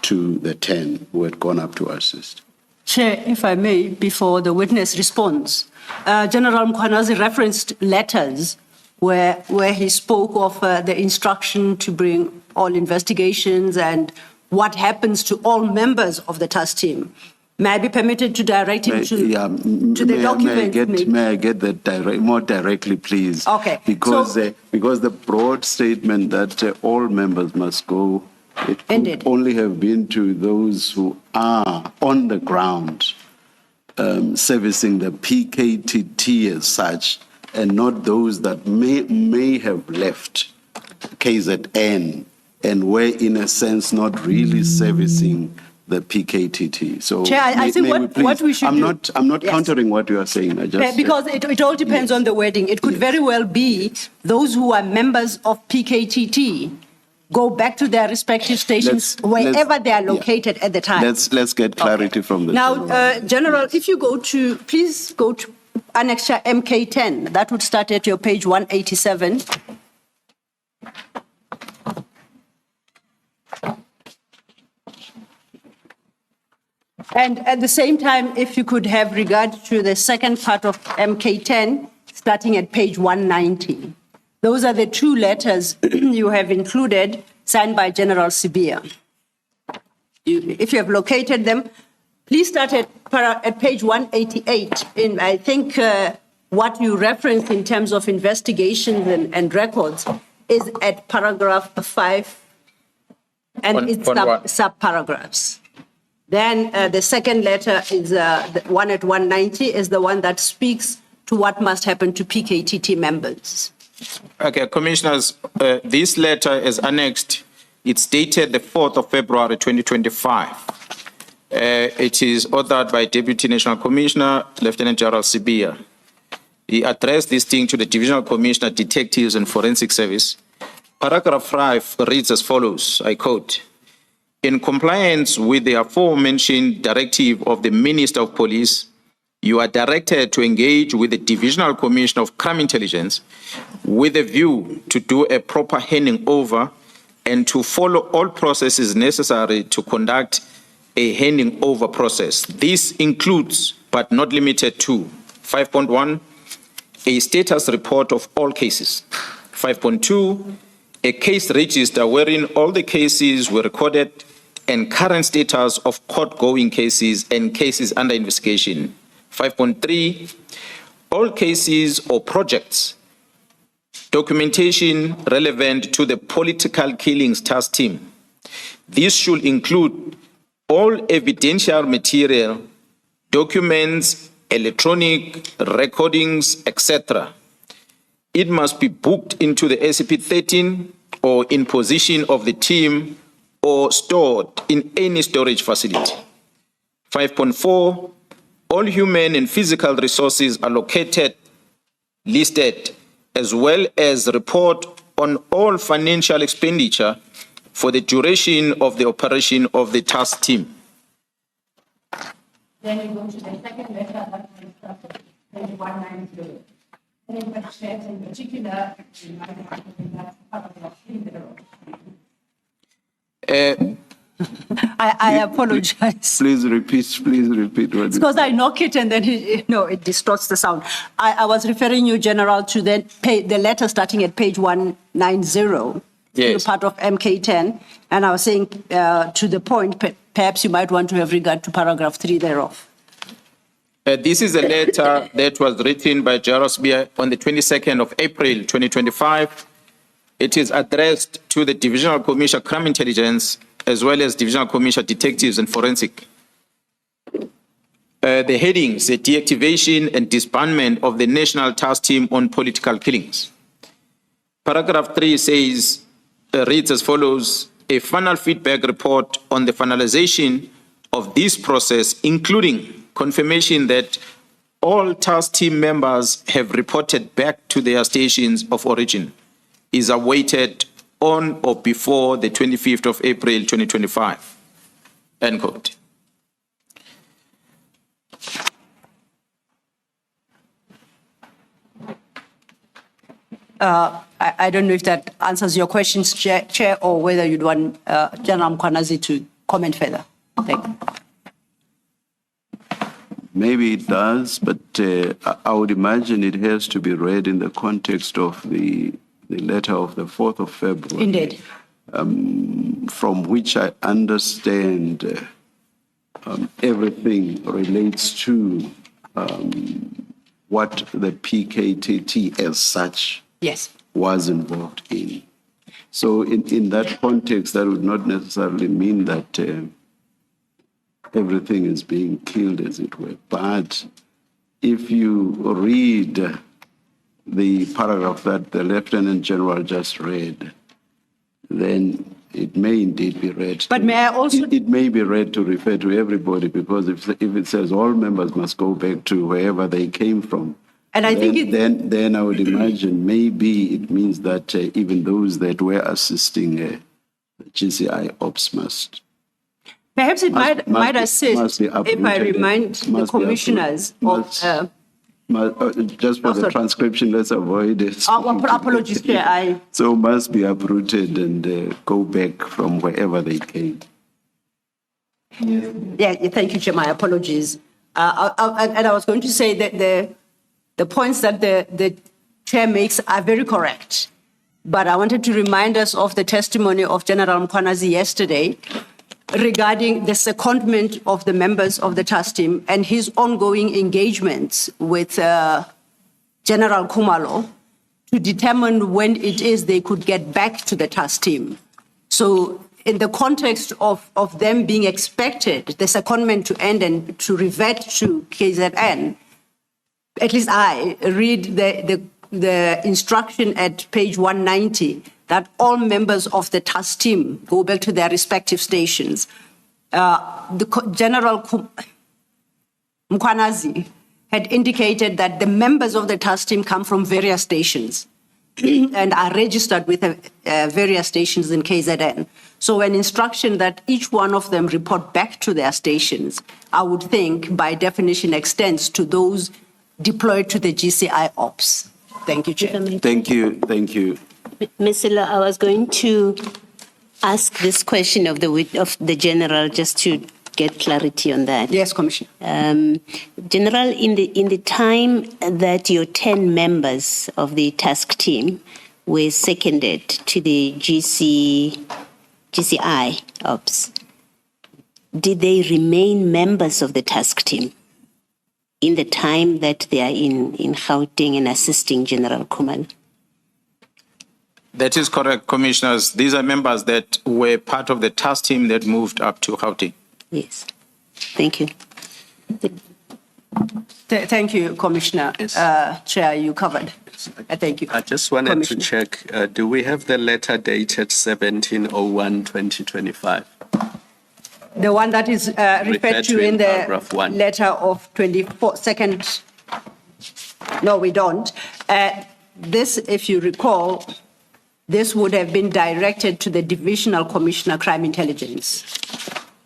to the 10 who had gone up to assist. Chair, if I may, before the witness responds, General Mkhwanazi referenced letters where he spoke of the instruction to bring all investigations and what happens to all members of the task team. May I be permitted to direct him to the document? May I get that more directly, please? Okay. Because the broad statement that all members must go, it Indeed. could only have been to those who are on the ground servicing the PKTT as such, and not those that may have left KZN and were in a sense not really servicing the PKTT. So, Chair, I think what we should do. I'm not Yes. countering what you are saying. I just Because it all depends on the wording. It could very well be those who are members of PKTT go back to their respective stations wherever they are located at the time. Let's get clarity from the Now, General, if you please go to Annexure MK10. That would start at your page 187. And at the same time, if you could have regard to the second part of MK10, starting at page 190. Those are the two letters you have included, signed by General Sibia. If you have located them, please start at page 188. I think what you referenced in terms of investigations and records is at paragraph 5 and its sub-paragraphs. Then the second letter is the one at 190 is the one that speaks to what must happen to PKTT members. Okay, Commissioners, this letter is annexed. It's dated the 4th of February, 2025. It is authored by Deputy National Commissioner, Lieutenant General Sibia. He addressed this thing to the Divisional Commissioner, Detectives and Forensic Service. Paragraph 5 reads as follows, I quote, "In compliance with the aforementioned directive of the Minister of Police, you are directed to engage with the Divisional Commissioner of Crime Intelligence with a view to do a proper handing over and to follow all processes necessary to conduct a handing over process. This includes, but not limited to, 5.1, a status report of all cases. 5.2, a case register wherein all the cases were recorded and current status of court-going cases and cases under investigation. 5.3, all cases or projects, documentation relevant to the political killings task team. This should include all evidential material, documents, electronic recordings, etc. It must be booked into the SCP-13 or in possession of the team or stored in any storage facility. 5.4, all human and physical resources allocated, listed, as well as report on all financial expenditure for the duration of the operation of the task team." Then you go to the second letter, that is page 190. And in particular, I apologize. Please repeat what Because I knock it and then it distorts the sound. I was referring you, General, to the letter starting at page 190, Yes. part of MK10, and I was saying to the point, perhaps you might want to have regard to paragraph 3 thereof. This is a letter that was written by General Sibia on the 22nd of April, 2025. It is addressed to the Divisional Commissioner Crime Intelligence as well as Divisional Commissioner Detectives and Forensic. The headings, the deactivation and disbandment of the National Task Team on Political Killings. Paragraph 3 says, reads as follows, a final feedback report on the finalization of this process, including confirmation that all task team members have reported back to their stations of origin, is awaited on or before the 25th of April, 2025. End quote. I don't know if that answers your questions, Chair, or whether you'd want General Mkhwanazi to comment further. Thank you. Maybe it does, but I would imagine it has to be read in the context of the letter of the 4th of February. Indeed. From which I understand everything relates to what the PKTT as such Yes. was involved in. So in that context, that would not necessarily mean that everything is being killed, as it were. But if you read the paragraph that the Lieutenant General just read, then it may indeed be read. But may I also- It may be read to refer to everybody, because if it says all members must go back to wherever they came from, And I think then I would imagine maybe it means that even those that were assisting the GCI ops must. Perhaps it might be assist if I uprooted. remind the Must be commissioners uprooted. Just for the sorry. transcription, let's avoid it. apologies, Chair. So must be uprooted and go back from wherever they came. Yeah, thank you, Chair. My apologies. And I was going to say that the points that the Chair makes are very correct. But I wanted to remind us of the testimony of General Mkhwanazi yesterday regarding the secondment of the members of the task team and his ongoing engagements with General Khumalo to determine when it is they could get back to the task team. So in the context of them being expected, the secondment to end and to revert to KZN, at least I read the instruction at page 190 that all members of the task team go back to their respective stations. General Mkhwanazi had indicated that the members of the task team come from various stations and are registered with various stations in KZN. So an instruction that each one of them report back to their stations, I would think by definition extends to those deployed to the GCI ops. Thank you, Chair. Thank you. Ms. Silla, I was going to ask this question of the general just to get clarity on that. Yes, Commissioner. General, in the time that your 10 members of the task team were seconded to the GCI ops, did they remain members of the task team in the time that they are in Gauteng and assisting General Khumalo? That is correct, Commissioners. These are members that were part of the task team that moved up to Gauteng. Yes. Thank you. Thank you, Commissioner. Chair, you covered. Thank you. I just wanted Commissioner. to check, do we have the letter dated 17/01/2025? The one that is referred to in the paragraph 1. letter of 22nd. No, we don't. This, if you recall, this would have been directed to the Divisional Commissioner Crime Intelligence.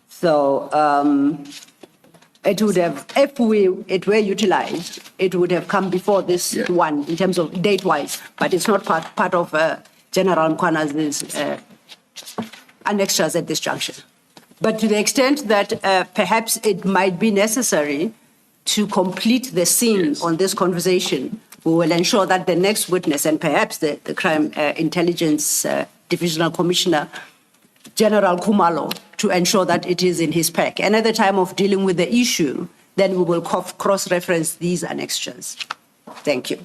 So it would have, if it were utilized, it would have come before this one in terms of date-wise, but it's not part of General Mkhwanazi's annexures at this juncture. But to the extent that perhaps it might be necessary to complete the scene on this conversation, we will ensure that the next witness, and perhaps the Crime Intelligence Divisional Commissioner, General Khumalo, to ensure that it is in his pack. And at the time of dealing with the issue, then we will cross-reference these annexures. Thank you.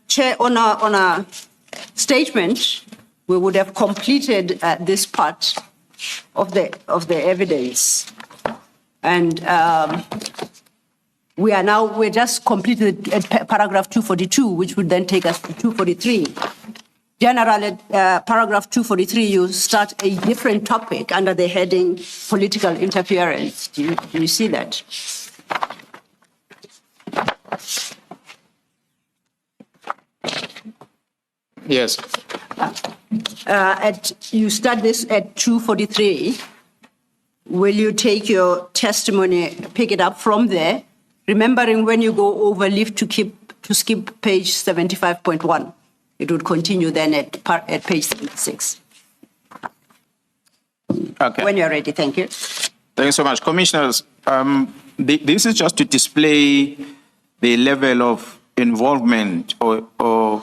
Chair, on a statement, we would have completed this part of the evidence, and we're just completed at paragraph 242, which would then take us to 243. General, at paragraph 243, you start a different topic under the heading political interference. Do you see that? Yes. You start this at 243. Will you take your testimony, pick it up from there, remembering when you go over, leave to skip page 75.1. It would continue then at page 76. Okay. When you're ready, thank you. Thank you so much. Commissioners, this is just to display the level of involvement or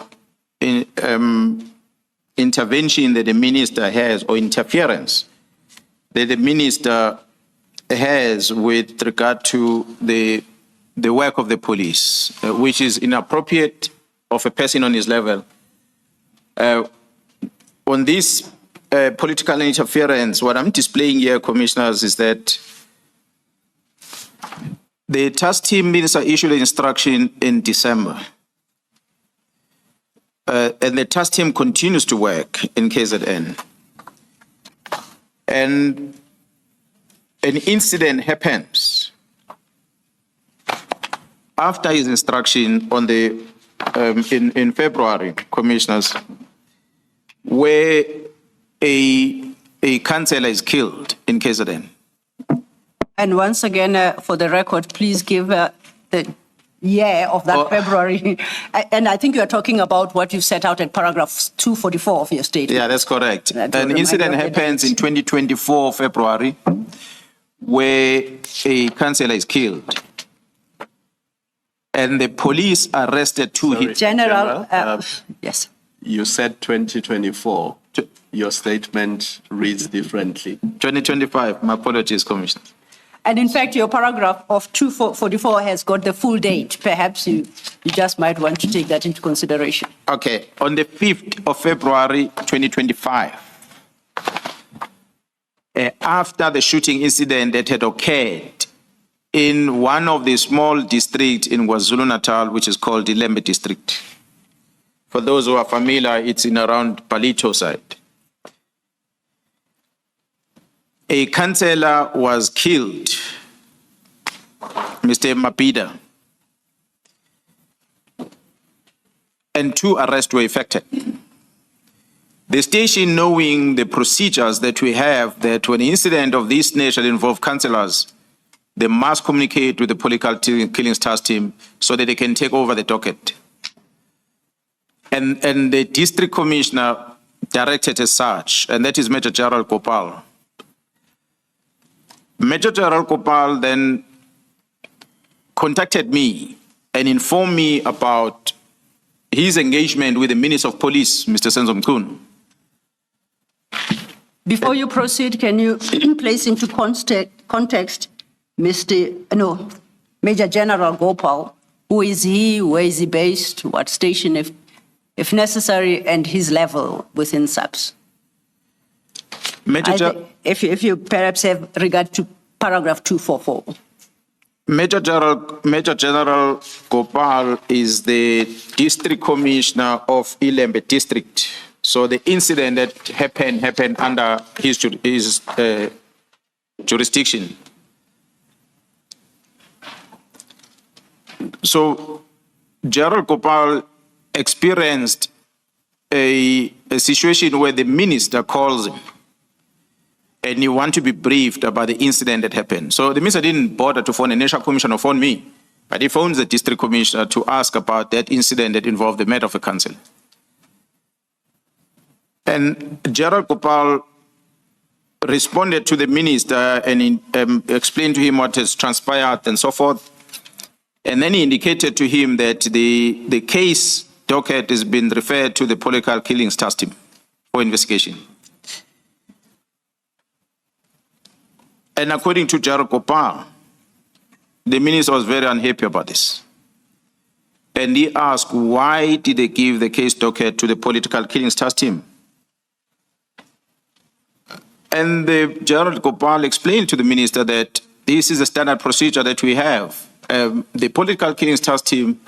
intervention that the minister has, or interference that the minister has with regard to the work of the police, which is inappropriate of a person on his level. On this political interference, what I'm displaying here, Commissioners, is that the task team minister issued an instruction in December. And the task team continues to work in KZN. And an incident happens after his instruction on the in February, Commissioners, where a councillor is killed in KZN. And once again, for the record, please give the year of that February. And I think you're talking about what you set out at paragraph 244 of your statement. Yeah, that's correct. That will An remind incident you of the happens date. in 2024 February, where a councillor is killed. And the police arrested two. Sorry. General, General, yes. You said 2024. Your statement reads differently. 2025, my apologies, Commissioner. And in fact, your paragraph of 244 has got the full date. Perhaps you just might want to take that into consideration. Okay, on the 5th of February, 2025, after the shooting incident that had occurred in one of the small districts in KwaZulu-Natal, which is called the Lembe district. For those who are familiar, it's in around Palito side. A councillor was killed, Mr. Mapida, and two arrests were effected. The station, knowing the procedures that we have, that when an incident of this nature involve councillors, they must communicate with the political killings task team so that they can take over the docket. And the district commissioner directed as such, and that is Major General Gopal. Major General Gopal then contacted me and informed me about his engagement with the Minister of Police, Mr. Senzo Mchunu. Before you proceed, can you place into context Major General Gopal? Who is he? Where is he based? What station, if necessary, and his level within SAPS? If you perhaps have regard to paragraph 244. Major General Gopal is the district commissioner of Ilembe district. So the incident that happened under his jurisdiction. So General Gopal experienced a situation where the minister calls him and you want to be briefed about the incident that happened. So the minister didn't bother to phone the national commissioner or phone me, but he phoned the district commissioner to ask about that incident that involved the matter of a council. And General Gopal responded to the minister and explained to him what has transpired and so forth. And then he indicated to him that the case docket has been referred to the political killings task team for investigation. And according to General Gopal, the minister was very unhappy about this. And he asked, why did they give the case docket to the political killings task team? And the General Gopal explained to the minister that this is a standard procedure that we have. The political killings task team,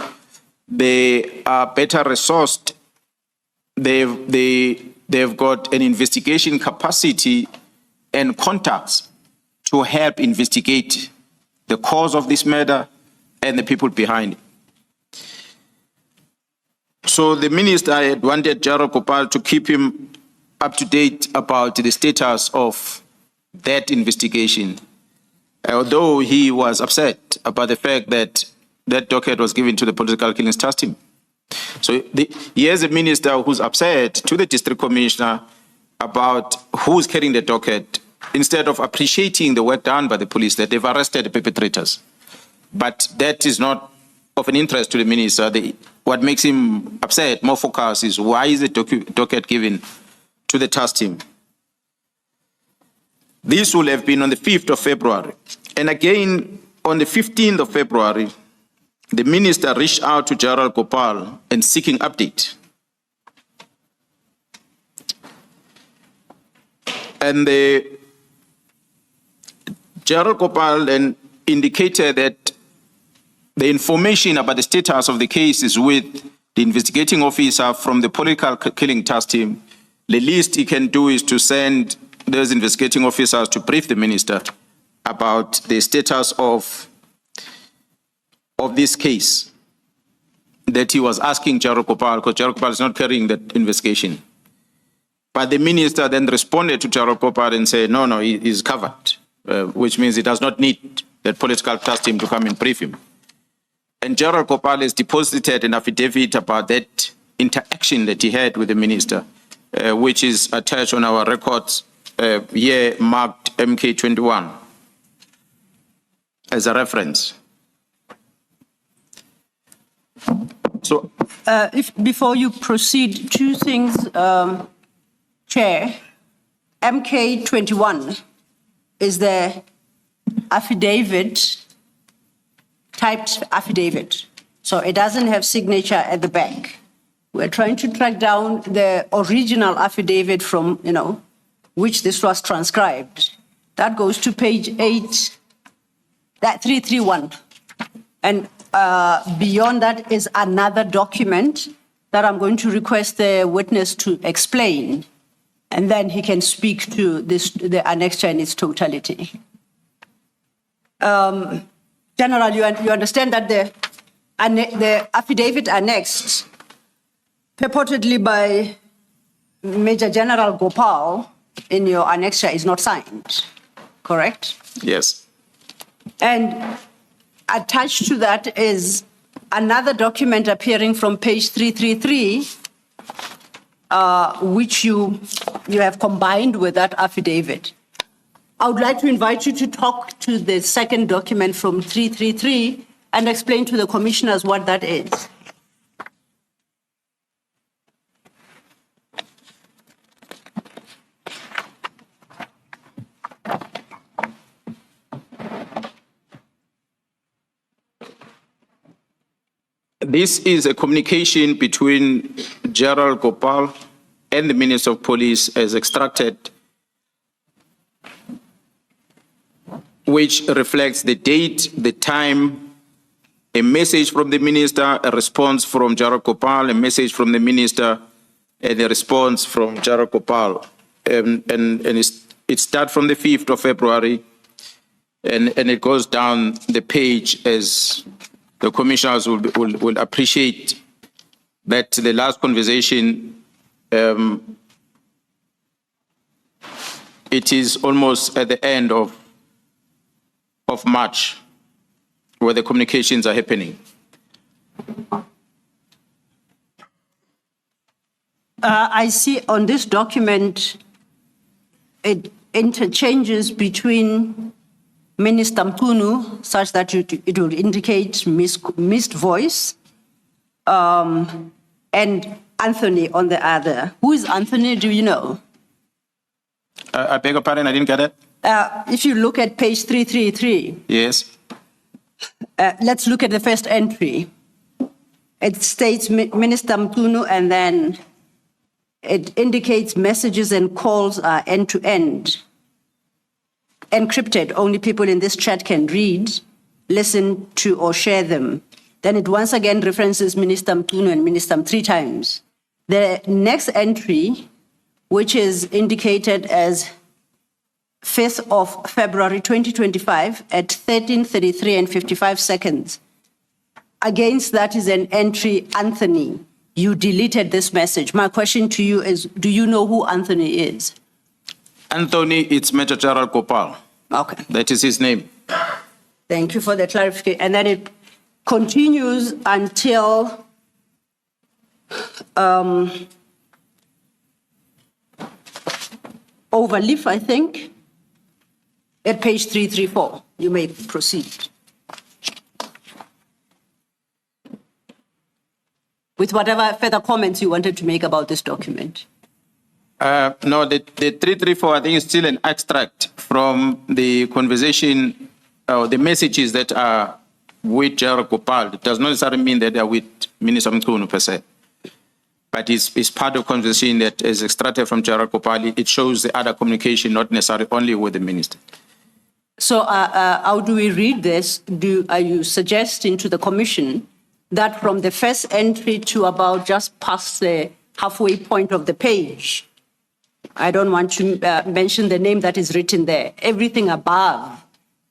they are better resourced. They've got an investigation capacity and contacts to help investigate the cause of this murder and the people behind it. So the minister had wanted General Gopal to keep him up to date about the status of that investigation, although he was upset about the fact that that docket was given to the political killings task team. So here's a minister who's upset to the district commissioner about who's carrying the docket instead of appreciating the work done by the police, that they've arrested the perpetrators. But that is not of an interest to the minister. What makes him upset, more focused, is why is the docket given to the task team? This will have been on the 5th of February. And again, on the 15th of February, the minister reached out to General Gopal and seeking update. And the General Gopal then indicated that the information about the status of the case is with the investigating officer from the political killing task team. The least he can do is to send those investigating officers to brief the minister about the status of this case that he was asking General Gopal, because General Gopal is not carrying that investigation. But the minister then responded to General Gopal and said, no, he's covered, which means he does not need that political task team to come and brief him. And General Gopal has deposited an affidavit about that interaction that he had with the minister, which is attached on our records here marked MK21 as a reference. So, Before you proceed, two things, Chair. MK21 is the affidavit, typed affidavit. So it doesn't have signature at the back. We're trying to track down the original affidavit from, which this was transcribed. That goes to page 8, that 331. And beyond that is another document that I'm going to request the witness to explain, and then he can speak to the annexure in its totality. General, you understand that the affidavit annexed purportedly by Major General Gopal in your annexure is not signed, correct? yes. And attached to that is another document appearing from page 333, which you have combined with that affidavit. I would like to invite you to talk to the second document from 333 and explain to the commissioners what that is. This is a communication between General Gopal and the Minister of Police as extracted, which reflects the date, the time, a message from the minister, a response from General Gopal, a message from the minister, and a response from General Gopal. And it starts from the 5th of February, and it goes down the page as the commissioners will appreciate that the last conversation, it is almost at the end of March where the communications are happening. I see on this document, it interchanges between Minister Mchunu, such that it would indicate missed voice, and Anthony on the other. Who is Anthony, do you know? I beg your pardon, I didn't get it. If you look at page 333, Yes. let's look at the first entry. It states Minister Mchunu, and then it indicates messages and calls are end-to-end. Encrypted, only people in this chat can read, listen to, or share them. Then it once again references Minister Mchunu and Minister 3 times. The next entry, which is indicated as 5th of February 2025 at 13:33 and 55 seconds. Against that is an entry, Anthony. You deleted this message. My question to you is, do you know who Anthony is? Anthony, it's Major General Gopal. Okay. That is his name. Thank you for the clarification. And then it continues until overleaf, I think. at page 334. You may proceed. With whatever further comments you wanted to make about this document. No, the 334, I think, is still an extract from the conversation, the messages that are with General Gopal. It does not necessarily mean that they are with Minister Mchunu per se. But it's part of conversation that is extracted from General Gopal. It shows the other communication, not necessarily only with the minister. So how do we read this? Are you suggesting to the commission that from the first entry to about just past the halfway point of the page, I don't want to mention the name that is written there, everything above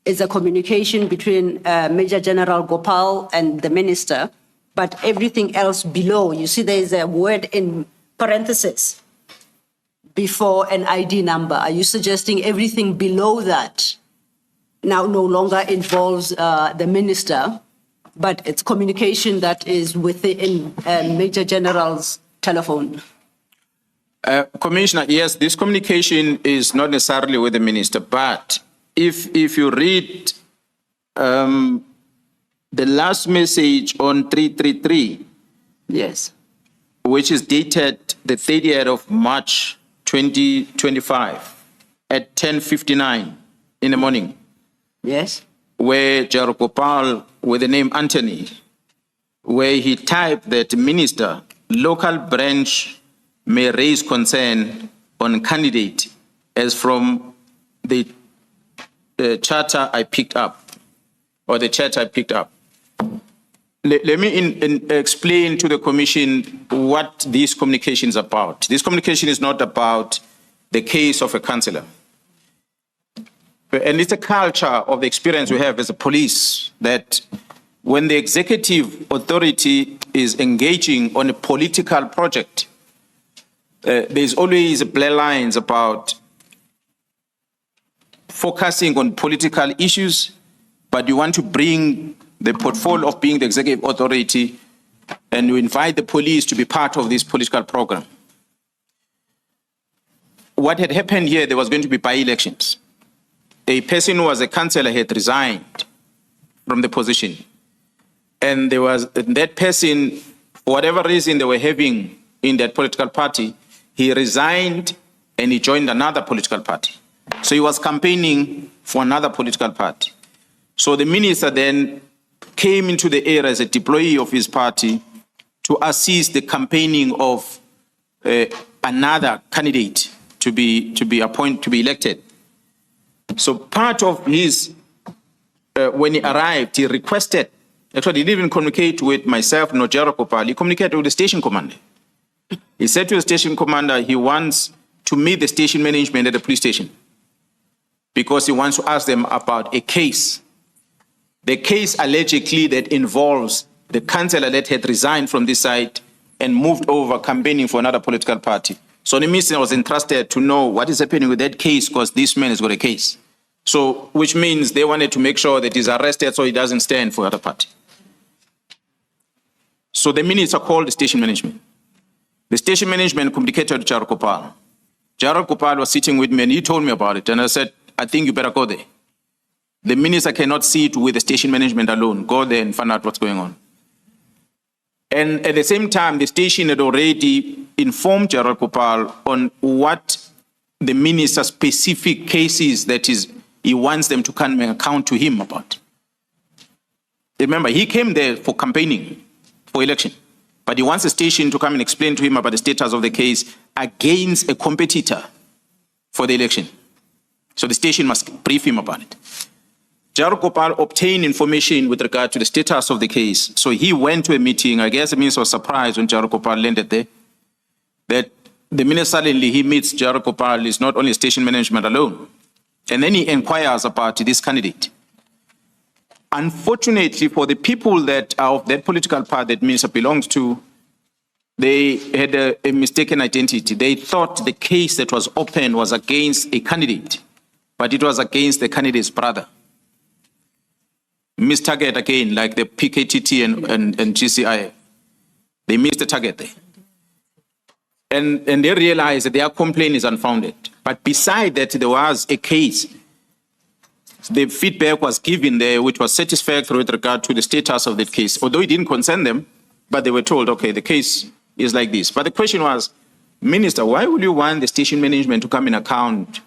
is a communication between Major General Gopal and the minister, but everything else below, you see there is a word in parentheses before an ID number. Are you suggesting everything below that now no longer involves the minister, but it's communication that is within Major General's telephone? Commissioner, yes, this communication is not necessarily with the minister, but if you read the last message on 333, Yes. which is dated the 30th of March 2025 at 10:59 in the morning, Yes. where General Gopal, with the name Anthony, where he typed that minister, local branch may raise concern on candidate as from the charter I picked up, or the chat I picked up. Let me explain to the commission what this communication is about. This communication is not about the case of a councillor. And it's a culture of the experience we have as a police that when the executive authority is engaging on a political project, there's always blur lines about focusing on political issues, but you want to bring the portfolio of being the executive authority and you invite the police to be part of this political program. What had happened here, there was going to be by-elections. A person who was a councillor had resigned from the position. And that person, for whatever reason they were having in that political party, he resigned and he joined another political party. So he was campaigning for another political party. So the minister then came into the area as a deployee of his party to assist the campaigning of another candidate to be elected. So part of his, when he arrived, he requested, actually he didn't even communicate with myself nor General Gopal, he communicated with the station commander. He said to the station commander he wants to meet the station management at the police station because he wants to ask them about a case. The case allegedly that involves the councillor that had resigned from this side and moved over campaigning for another political party. So the minister was entrusted to know what is happening with that case because this man has got a case. So, which means they wanted to make sure that he's arrested so he doesn't stand for the other party. So the minister called the station management. The station management communicated to General Gopal. General Gopal was sitting with me and he told me about it. And I said, I think you better go there. The minister cannot sit with the station management alone. Go there and find out what's going on. And at the same time, the station had already informed General Gopal on what the minister's specific cases that he wants them to come and account to him about. Remember, he came there for campaigning, for election. But he wants the station to come and explain to him about the status of the case against a competitor for the election. So the station must brief him about it. General Gopal obtained information with regard to the status of the case. So he went to a meeting. I guess the minister was surprised when General Gopal landed there. That the minister suddenly he meets General Gopal is not only station management alone. And then he inquires about this candidate. Unfortunately, for the people that are of that political party that minister belongs to, they had a mistaken identity. They thought the case that was open was against a candidate, but it was against the candidate's brother. Missed target again, like the PKTT and GCI. They missed the target there. And they realized that their complaint is unfounded. But beside that, there was a case the feedback was given there, which was satisfactory with regard to the status of the case, although it didn't concern them, but they were told, okay, the case is like this. But the question was, Minister, why would you want the station management to come in account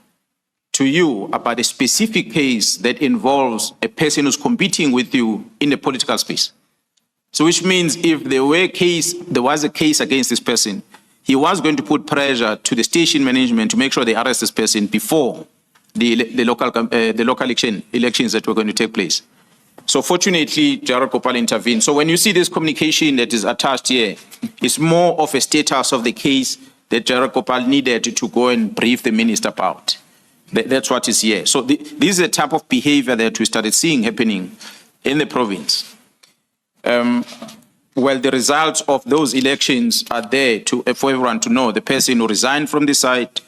to you about a specific case that involves a person who's competing with you in the political space? So which means if there was a case against this person, he was going to put pressure to the station management to make sure they arrest this person before the local elections that were going to take place. So fortunately, Gerald Gopal intervened. So when you see this communication that is attached here, it's more of a status of the case that Gerald Gopal needed to go and brief the minister about. That's what is here. So this is the type of behavior that we started seeing happening in the province. Well, the results of those elections are there for everyone to know. The person who resigned from this side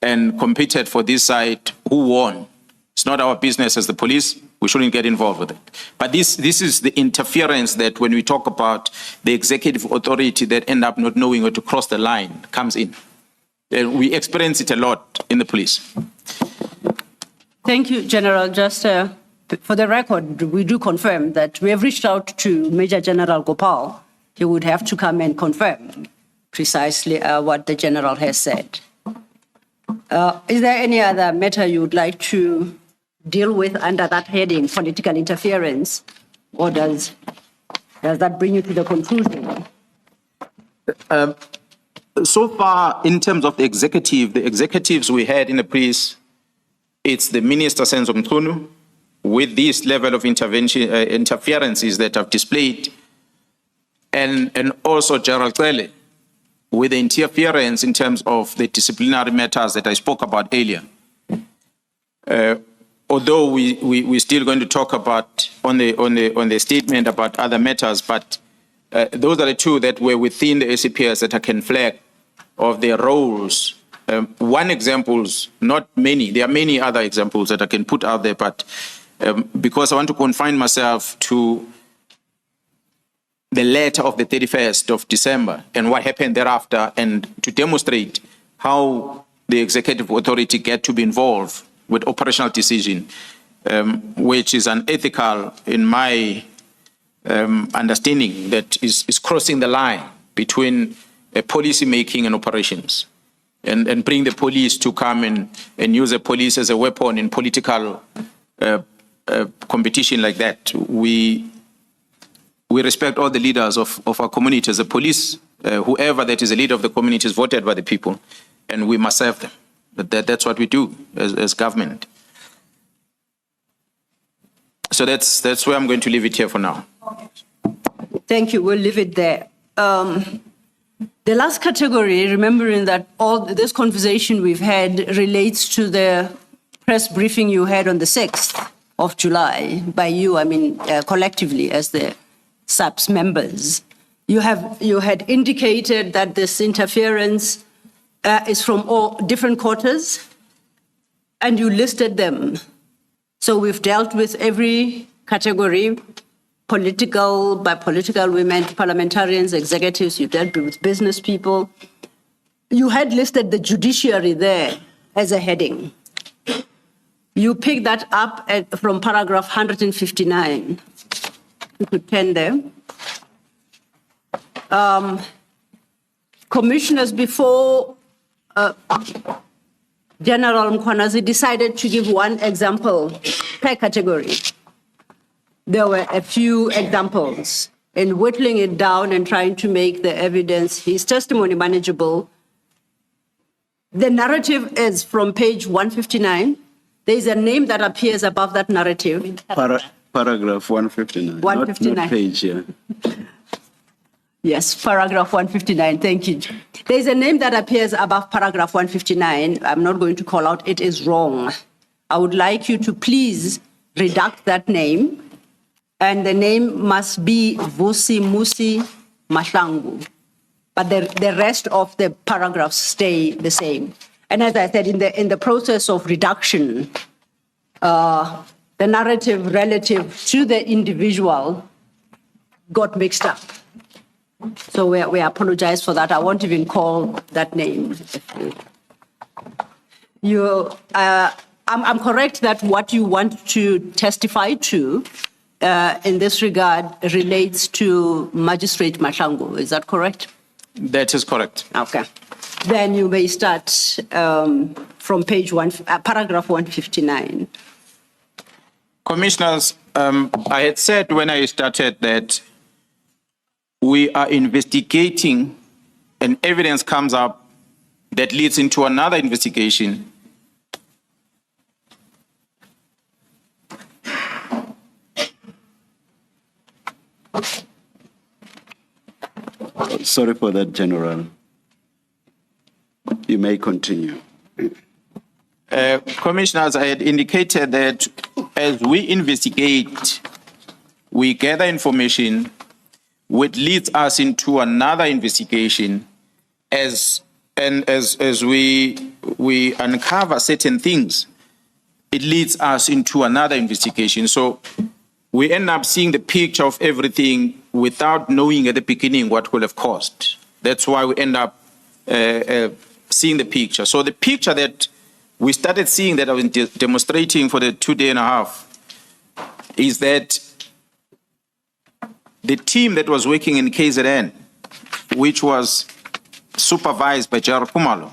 and competed for this side, who won. It's not our business as the police. We shouldn't get involved with it. But this is the interference that when we talk about the executive authority that end up not knowing where to cross the line comes in. We experience it a lot in the police. Thank you, General. Just for the record, we do confirm that we have reached out to Major General Gopal. He would have to come and confirm precisely what the General has said. Is there any other matter you would like to deal with under that heading, political interference, or does that bring you to the conclusion? So far, in terms of the executives we had in the police, it's the Minister Senzo Mchunu with this level of interferences that I've displayed, and also Gerald Cele with the interference in terms of the disciplinary matters that I spoke about earlier. Although we're still going to talk about on the statement about other matters, but those are the two that were within the ACPS that I can flag of their roles. One examples, not many. There are many other examples that I can put out there, but because I want to confine myself to the letter of the 31st of December and what happened thereafter, and to demonstrate how the executive authority get to be involved with operational decision, which is unethical in my understanding, that is crossing the line between policy making and operations, and bring the police to come and use the police as a weapon in political competition like that. We respect all the leaders of our communities. The police, whoever that is a leader of the community, is voted by the people, and we must serve them. That's what we do as government. So that's where I'm going to leave it here for now. Thank you. We'll leave it there. The last category, remembering that all this conversation we've had relates to the press briefing you had on the 6th of July by you, I mean, collectively as the SAPS members. You had indicated that this interference is from all different quarters, and you listed them. So we've dealt with every category: political, by political women, parliamentarians, executives. You dealt with business people. You had listed the judiciary there as a heading. You picked that up from paragraph 159. You could turn there. Commissioners, before General Mkhwanazi decided to give one example per category, there were a few examples. In whittling it down and trying to make the evidence, his testimony manageable, the narrative is from page 159. There is a name that appears above that narrative. Paragraph 159. 159. Not page, yeah. Yes, paragraph 159, thank you. There's a name that appears above paragraph 159. I'm not going to call out, it is wrong. I would like you to please redact that name, and the name must be Vusi Musi Mahlangu. But the rest of the paragraphs stay the same. And as I said, in the process of reduction, the narrative relative to the individual got mixed up. So we apologize for that. I won't even call that name. I'm correct that what you want to testify to in this regard relates to Magistrate Mahlangu. Is that correct? That is correct. Okay. Then you may start from paragraph 159. Commissioners, I had said when I started that we are investigating and evidence comes up that leads into another investigation. Sorry for that, General. You may continue. Commissioners, I had indicated that as we investigate, we gather information which leads us into another investigation as we uncover certain things, it leads us into another investigation. So we end up seeing the picture of everything without knowing at the beginning what will have caused. That's why we end up seeing the picture. So the picture that we started seeing that I was demonstrating for the 2.5 days is that the team that was working in KZN, which was supervised by General Kumalo,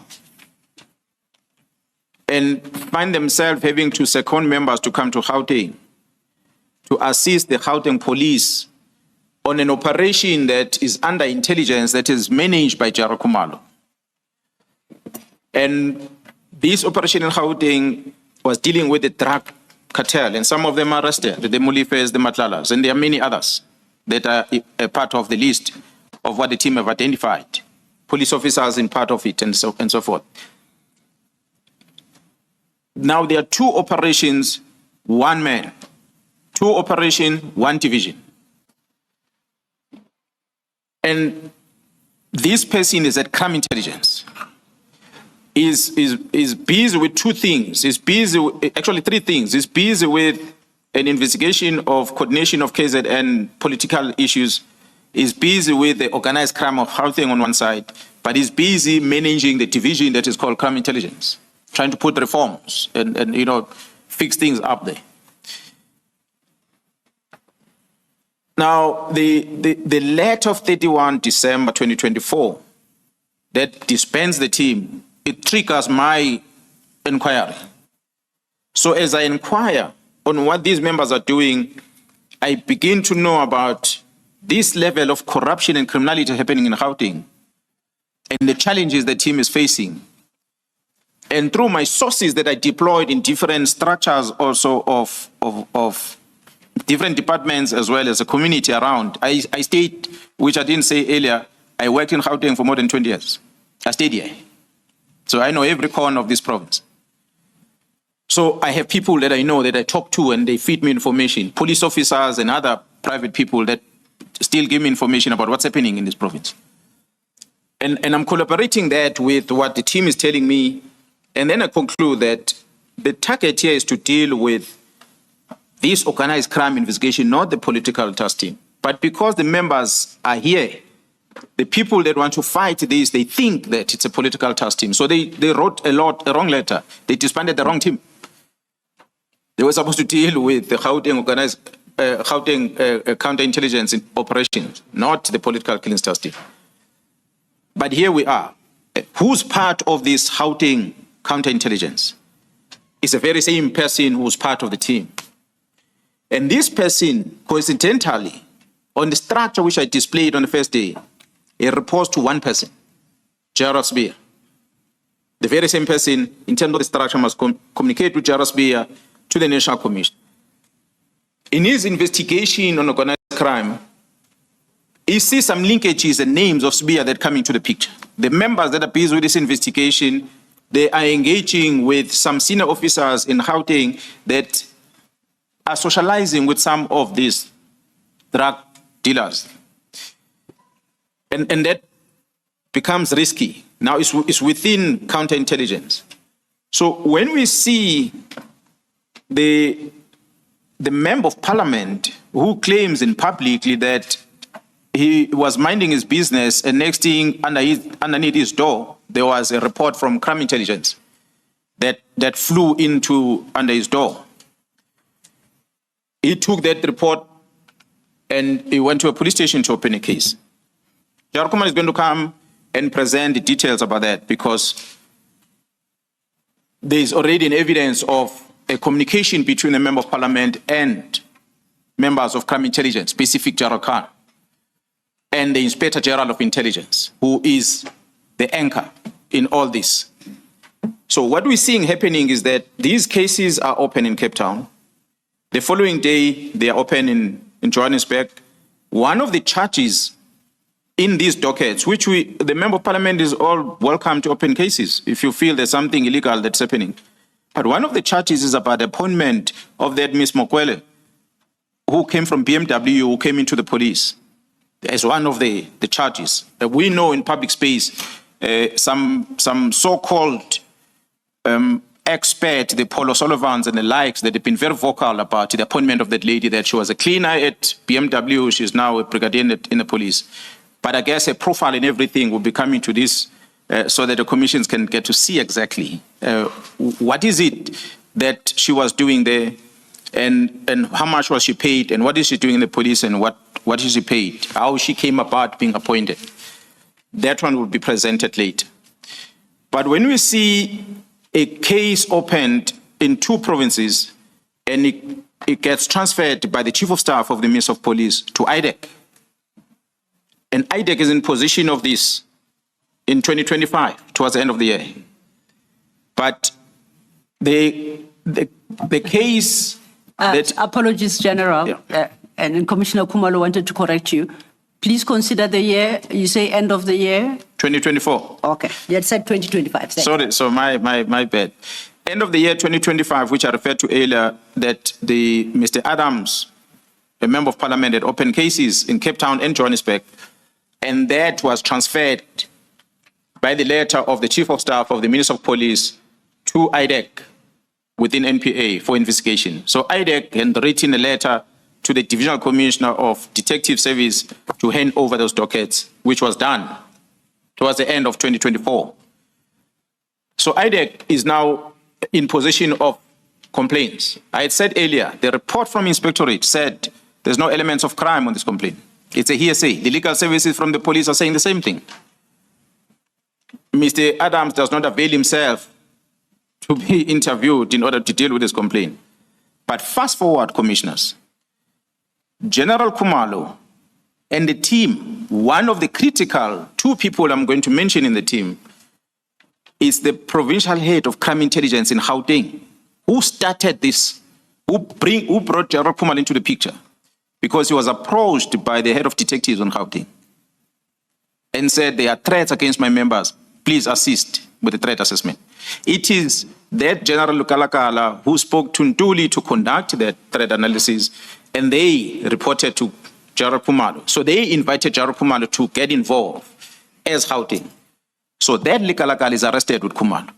and find themselves having to second members to come to Gauteng to assist the Gauteng police on an operation that is under intelligence that is managed by General Kumalo. And this operation in Gauteng was dealing with the drug cartel, and some of them are arrested, the Mulifes, the Matlalas, and there are many others that are a part of the list of what the team have identified. Police officers in part of it, and so forth. Now there are 2 operations, 1 man, 2 operations, 1 division. And this person is at crime intelligence. Is busy with 2 things. Is busy with, actually 3 things. Is busy with an investigation of coordination of KZN political issues. Is busy with the organized crime of Gauteng on one side, but is busy managing the division that is called crime intelligence, trying to put reforms and fix things up there. Now, the letter of 31 December 2024 that disbands the team, it triggers my inquiry. So as I inquire on what these members are doing, I begin to know about this level of corruption and criminality happening in Gauteng and the challenges the team is facing. And through my sources that I deployed in different structures also of different departments as well as a community around, I stayed, which I didn't say earlier, I worked in Gauteng for more than 20 years. I stayed here. So I know every corner of this province. So I have people that I know that I talk to and they feed me information, police officers and other private people that still give me information about what's happening in this province. And I'm collaborating that with what the team is telling me. And then I conclude that the target here is to deal with this organized crime investigation, not the political task team. But because the members are here, the people that want to fight this, they think that it's a political task team. So they wrote a wrong letter. They disbanded the wrong team. They were supposed to deal with the Gauteng organized counterintelligence operations, not the political killings task team. But here we are. Who's part of this Gauteng counterintelligence? It's the very same person who's part of the team. And this person, coincidentally, on the structure which I displayed on the first day, it reports to one person, Jairus Beer. The very same person, in terms of the structure, must communicate with Jairus Beer to the National Commission. In his investigation on organized crime, he sees some linkages and names of Sbia that come into the picture. The members that are busy with this investigation, they are engaging with some senior officers in Gauteng that are socializing with some of these drug dealers. And that becomes risky. Now it's within counterintelligence. So when we see the member of parliament who claims in publicly that he was minding his business and next thing underneath his door, there was a report from crime intelligence that flew into under his door. He took that report and he went to a police station to open a case. Jaro Khumalo is going to come and present the details about that because there is already an evidence of a communication between the Member of Parliament and members of crime intelligence, specific Jaro Khan, and the Inspector General of Intelligence, who is the anchor in all this. So what we're seeing happening is that these cases are open in Cape Town. The following day, they are open in Johannesburg. One of the charges in these dockets, which the Member of Parliament is all welcome to open cases if you feel there's something illegal that's happening. But one of the charges is about the appointment of that Ms. Mokwele, who came from BMW, who came into the police, as one of the charges. We know in public space, some so-called expert, the Paul O'Sullivans and the likes, that have been very vocal about the appointment of that lady, that she was a cleaner at BMW, she's now a brigadier in the police. But I guess a profile and everything will be coming to this so that the commissions can get to see exactly what is it that she was doing there, and how much was she paid, and what is she doing in the police, and what is she paid, how she came about being appointed. That one will be presented later. But when we see a case opened in 2 provinces and it gets transferred by the Chief of Staff of the Minister of Police to IDEC, and IDEC is in possession of this in 2025, towards the end of the year. But the case that... Apologies, General. Yeah. And Commissioner Khumalo wanted to correct you. Please consider the year, you say end of the year? 2024. Okay, you had said 2025. Sorry, so my bad. End of the year 2025, which I referred to earlier, that Mr. Adams, a Member of Parliament, had opened cases in Cape Town and Johannesburg, and that was transferred by the letter of the Chief of Staff of the Minister of Police to IDEC within NPA for investigation. So IDEC had written a letter to the Divisional Commissioner of Detective Service to hand over those dockets, which was done towards the end of 2024. So IDEC is now in possession of complaints. I had said earlier, the report from Inspectorate said there's no elements of crime on this complaint. It's a hearsay. The legal services from the police are saying the same thing. Mr. Adams does not avail himself to be interviewed in order to deal with this complaint. But fast forward, commissioners, General Khumalo and the team, one of the critical 2 people I'm going to mention in the team is the provincial head of crime intelligence in Gauteng, who started this, who brought General Khumalo into the picture, because he was approached by the head of detectives on Gauteng and said, there are threats against my members, please assist with the threat assessment. It is that General Lukalakala who spoke to Ntuli to conduct that threat analysis, and they reported to General Khumalo. So they invited General Khumalo to get involved as Gauteng. So that Lukalakala is arrested with Khumalo.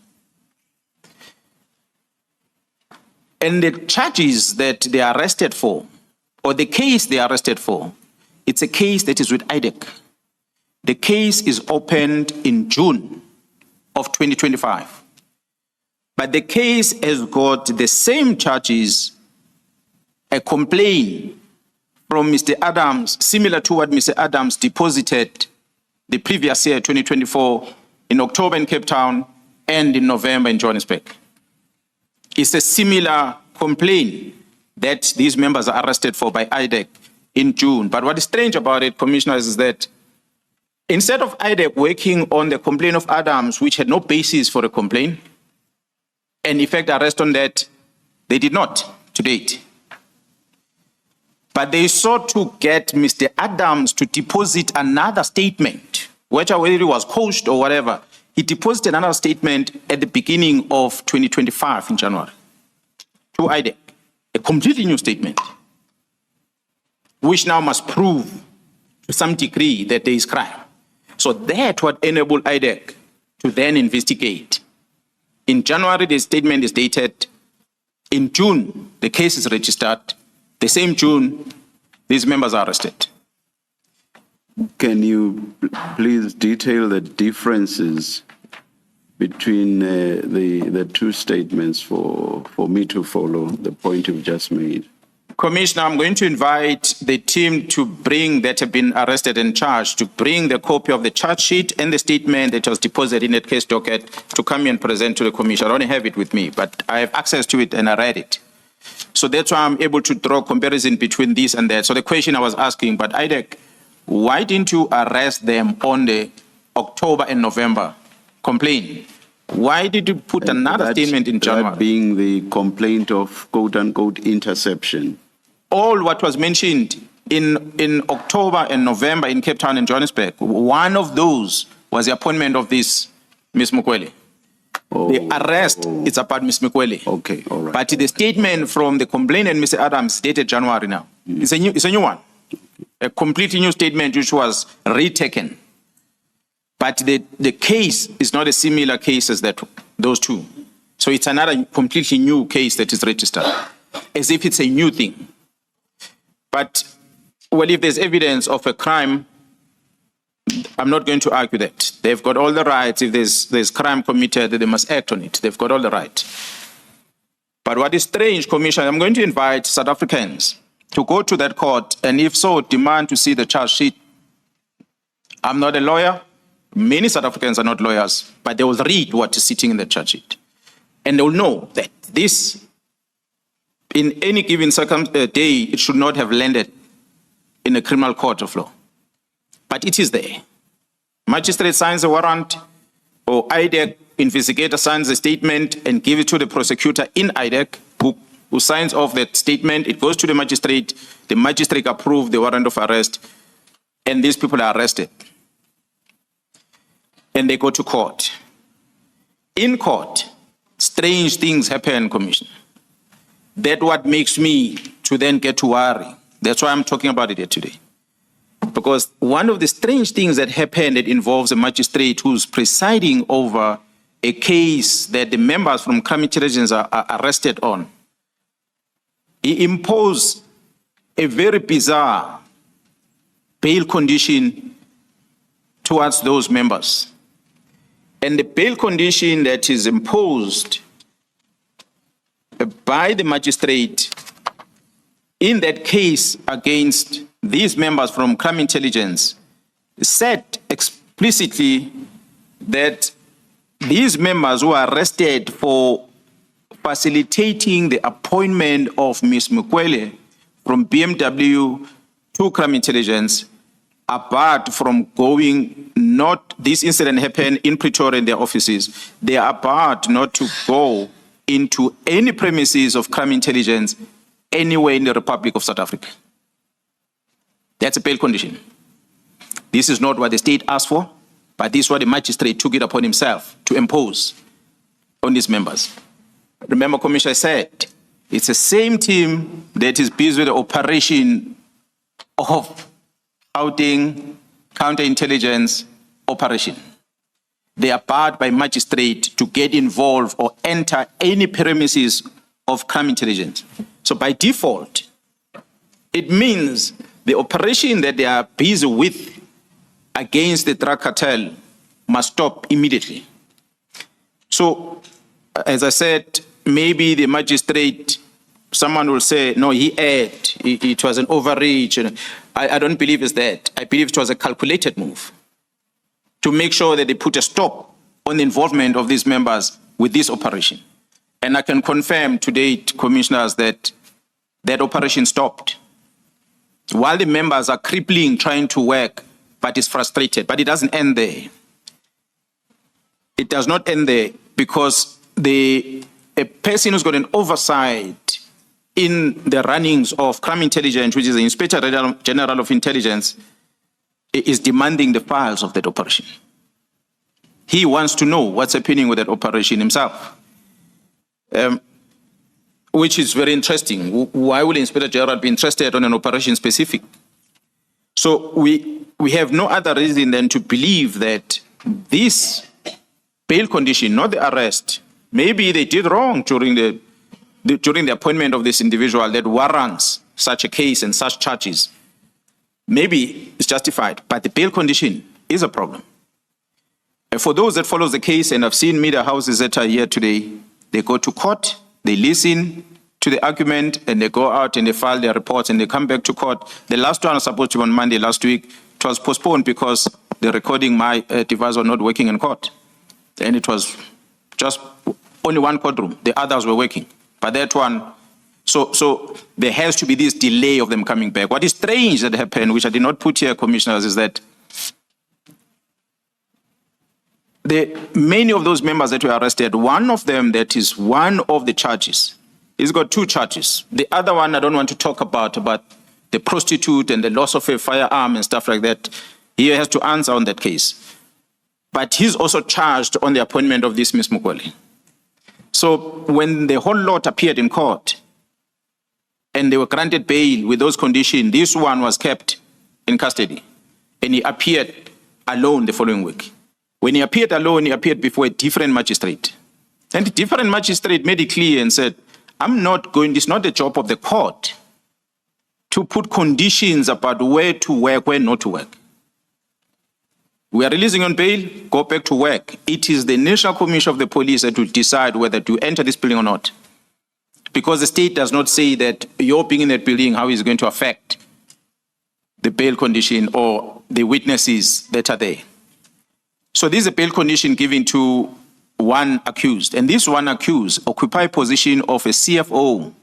And the charges that they are arrested for, or the case they are arrested for, it's a case that is with IDEC. The case is opened in June of 2025. But the case has got the same charges, a complaint from Mr. Adams, similar to what Mr. Adams deposited the previous year, 2024, in October in Cape Town and in November in Johannesburg. It's a similar complaint that these members are arrested for by IDEC in June. But what is strange about it, commissioners, is that instead of IDEC working on the complaint of Adams, which had no basis for a complaint, and effect arrest on that, they did not to date. But they sought to get Mr. Adams to deposit another statement, whether it was coached or whatever. He deposited another statement at the beginning of 2025 in January to IDEC, a completely new statement, which now must prove to some degree that there is crime. So that's what enabled IDEC to then investigate. In January, the statement is dated. In June, the case is registered. The same June, these members are arrested. Can you please detail the differences between the two statements for me to follow the point you've just made. Commissioner, I'm going to invite the team to bring that have been arrested and charged to bring the copy of the charge sheet and the statement that was deposited in that case docket to come and present to the commission. I don't have it with me, but I have access to it and I read it. So that's why I'm able to draw comparison between this and that. So the question I was asking, but IDEC, why didn't you arrest them on the October and November complaint? Why did you put another statement in January? That being the complaint of quote-unquote interception. All what was mentioned in October and November in Cape Town and Johannesburg, one of those was the appointment of this Ms. Mukwele. The arrest is about Ms. Mukwele. Okay, all right. But the statement from the complainant, Mr. Adams, dated January now. It's a new one. A completely new statement which was retaken. But the case is not a similar case as those two. So it's another completely new case that is registered, as if it's a new thing. But, well, if there's evidence of a crime, I'm not going to argue that. They've got all the rights. If there's crime committed, they must act on it. They've got all the right. But what is strange, Commissioner, I'm going to invite South Africans to go to that court and if so, demand to see the charge sheet. I'm not a lawyer. Many South Africans are not lawyers, but they will read what is sitting in the charge sheet. And they will know that this, in any given day, it should not have landed in a criminal court of law. But it is there. Magistrate signs a warrant, or IDEC investigator signs a statement and gives it to the prosecutor in IDEC, who signs off that statement. It goes to the magistrate approves the warrant of arrest, and these people are arrested. And they go to court. In court, strange things happen, Commissioner. That's what makes me to then get to worry. That's why I'm talking about it here today. Because one of the strange things that happened, it involves a magistrate who's presiding over a case that the members from crime intelligence are arrested on. He imposed a very bizarre bail condition towards those members. And the bail condition that is imposed by the magistrate in that case against these members from crime intelligence said explicitly that these members were arrested for facilitating the appointment of Ms. Mukwele from BMW to crime intelligence, apart from going, not this incident happened in Pretoria in their offices, they are apart not to go into any premises of crime intelligence anywhere in the Republic of South Africa. That's a bail condition. This is not what the state asked for, but this is what the magistrate took it upon himself to impose on these members. Remember, Commissioner said, it's the same team that is busy with the operation of outing counterintelligence operation. They are barred by magistrate to get involved or enter any premises of crime intelligence. So by default, it means the operation that they are busy with against the drug cartel must stop immediately. So, as I said, maybe the magistrate, someone will say, no, he erred, it was an overreach. I don't believe it's that. I believe it was a calculated move to make sure that they put a stop on the involvement of these members with this operation. And I can confirm to date, commissioners, that that operation stopped. While the members are crippling, trying to work, but it's frustrated. But it doesn't end there. It does not end there because a person who's got an oversight in the runnings of crime intelligence, which is the Inspector General of Intelligence, is demanding the files of that operation. He wants to know what's happening with that operation himself, which is very interesting. Why will the Inspector General be interested on an operation specific? So we have no other reason than to believe that this bail condition, not the arrest, maybe they did wrong during the appointment of this individual that warrants such a case and such charges. Maybe it's justified, but the bail condition is a problem. For those that follow the case, and I've seen media houses that are here today, they go to court, they listen to the argument, and they go out and they file their reports and they come back to court. The last one was supposed to be on Monday last week. It was postponed because the recording my device was not working in court. And it was just only one courtroom. The others were working. But that one, so there has to be this delay of them coming back. What is strange that happened, which I did not put here, commissioners, is that many of those members that were arrested, one of them that is one of the charges, he's got two charges. The other one I don't want to talk about the prostitute and the loss of a firearm and stuff like that. He has to answer on that case. But he's also charged on the appointment of this Ms. Mogotsi. So when the whole lot appeared in court and they were granted bail with those conditions, this one was kept in custody and he appeared alone the following week. When he appeared alone, he appeared before a different magistrate. And the different magistrate made it clear and said, it's not the job of the court to put conditions about where to work, where not to work. We are releasing on bail, go back to work. It is the National Commission of the Police that will decide whether to enter this building or not. Because the state does not say that your being in that building, how is going to affect the bail condition or the witnesses that are there. So this is a bail condition given to one accused. And this one accused occupies a position of a CFO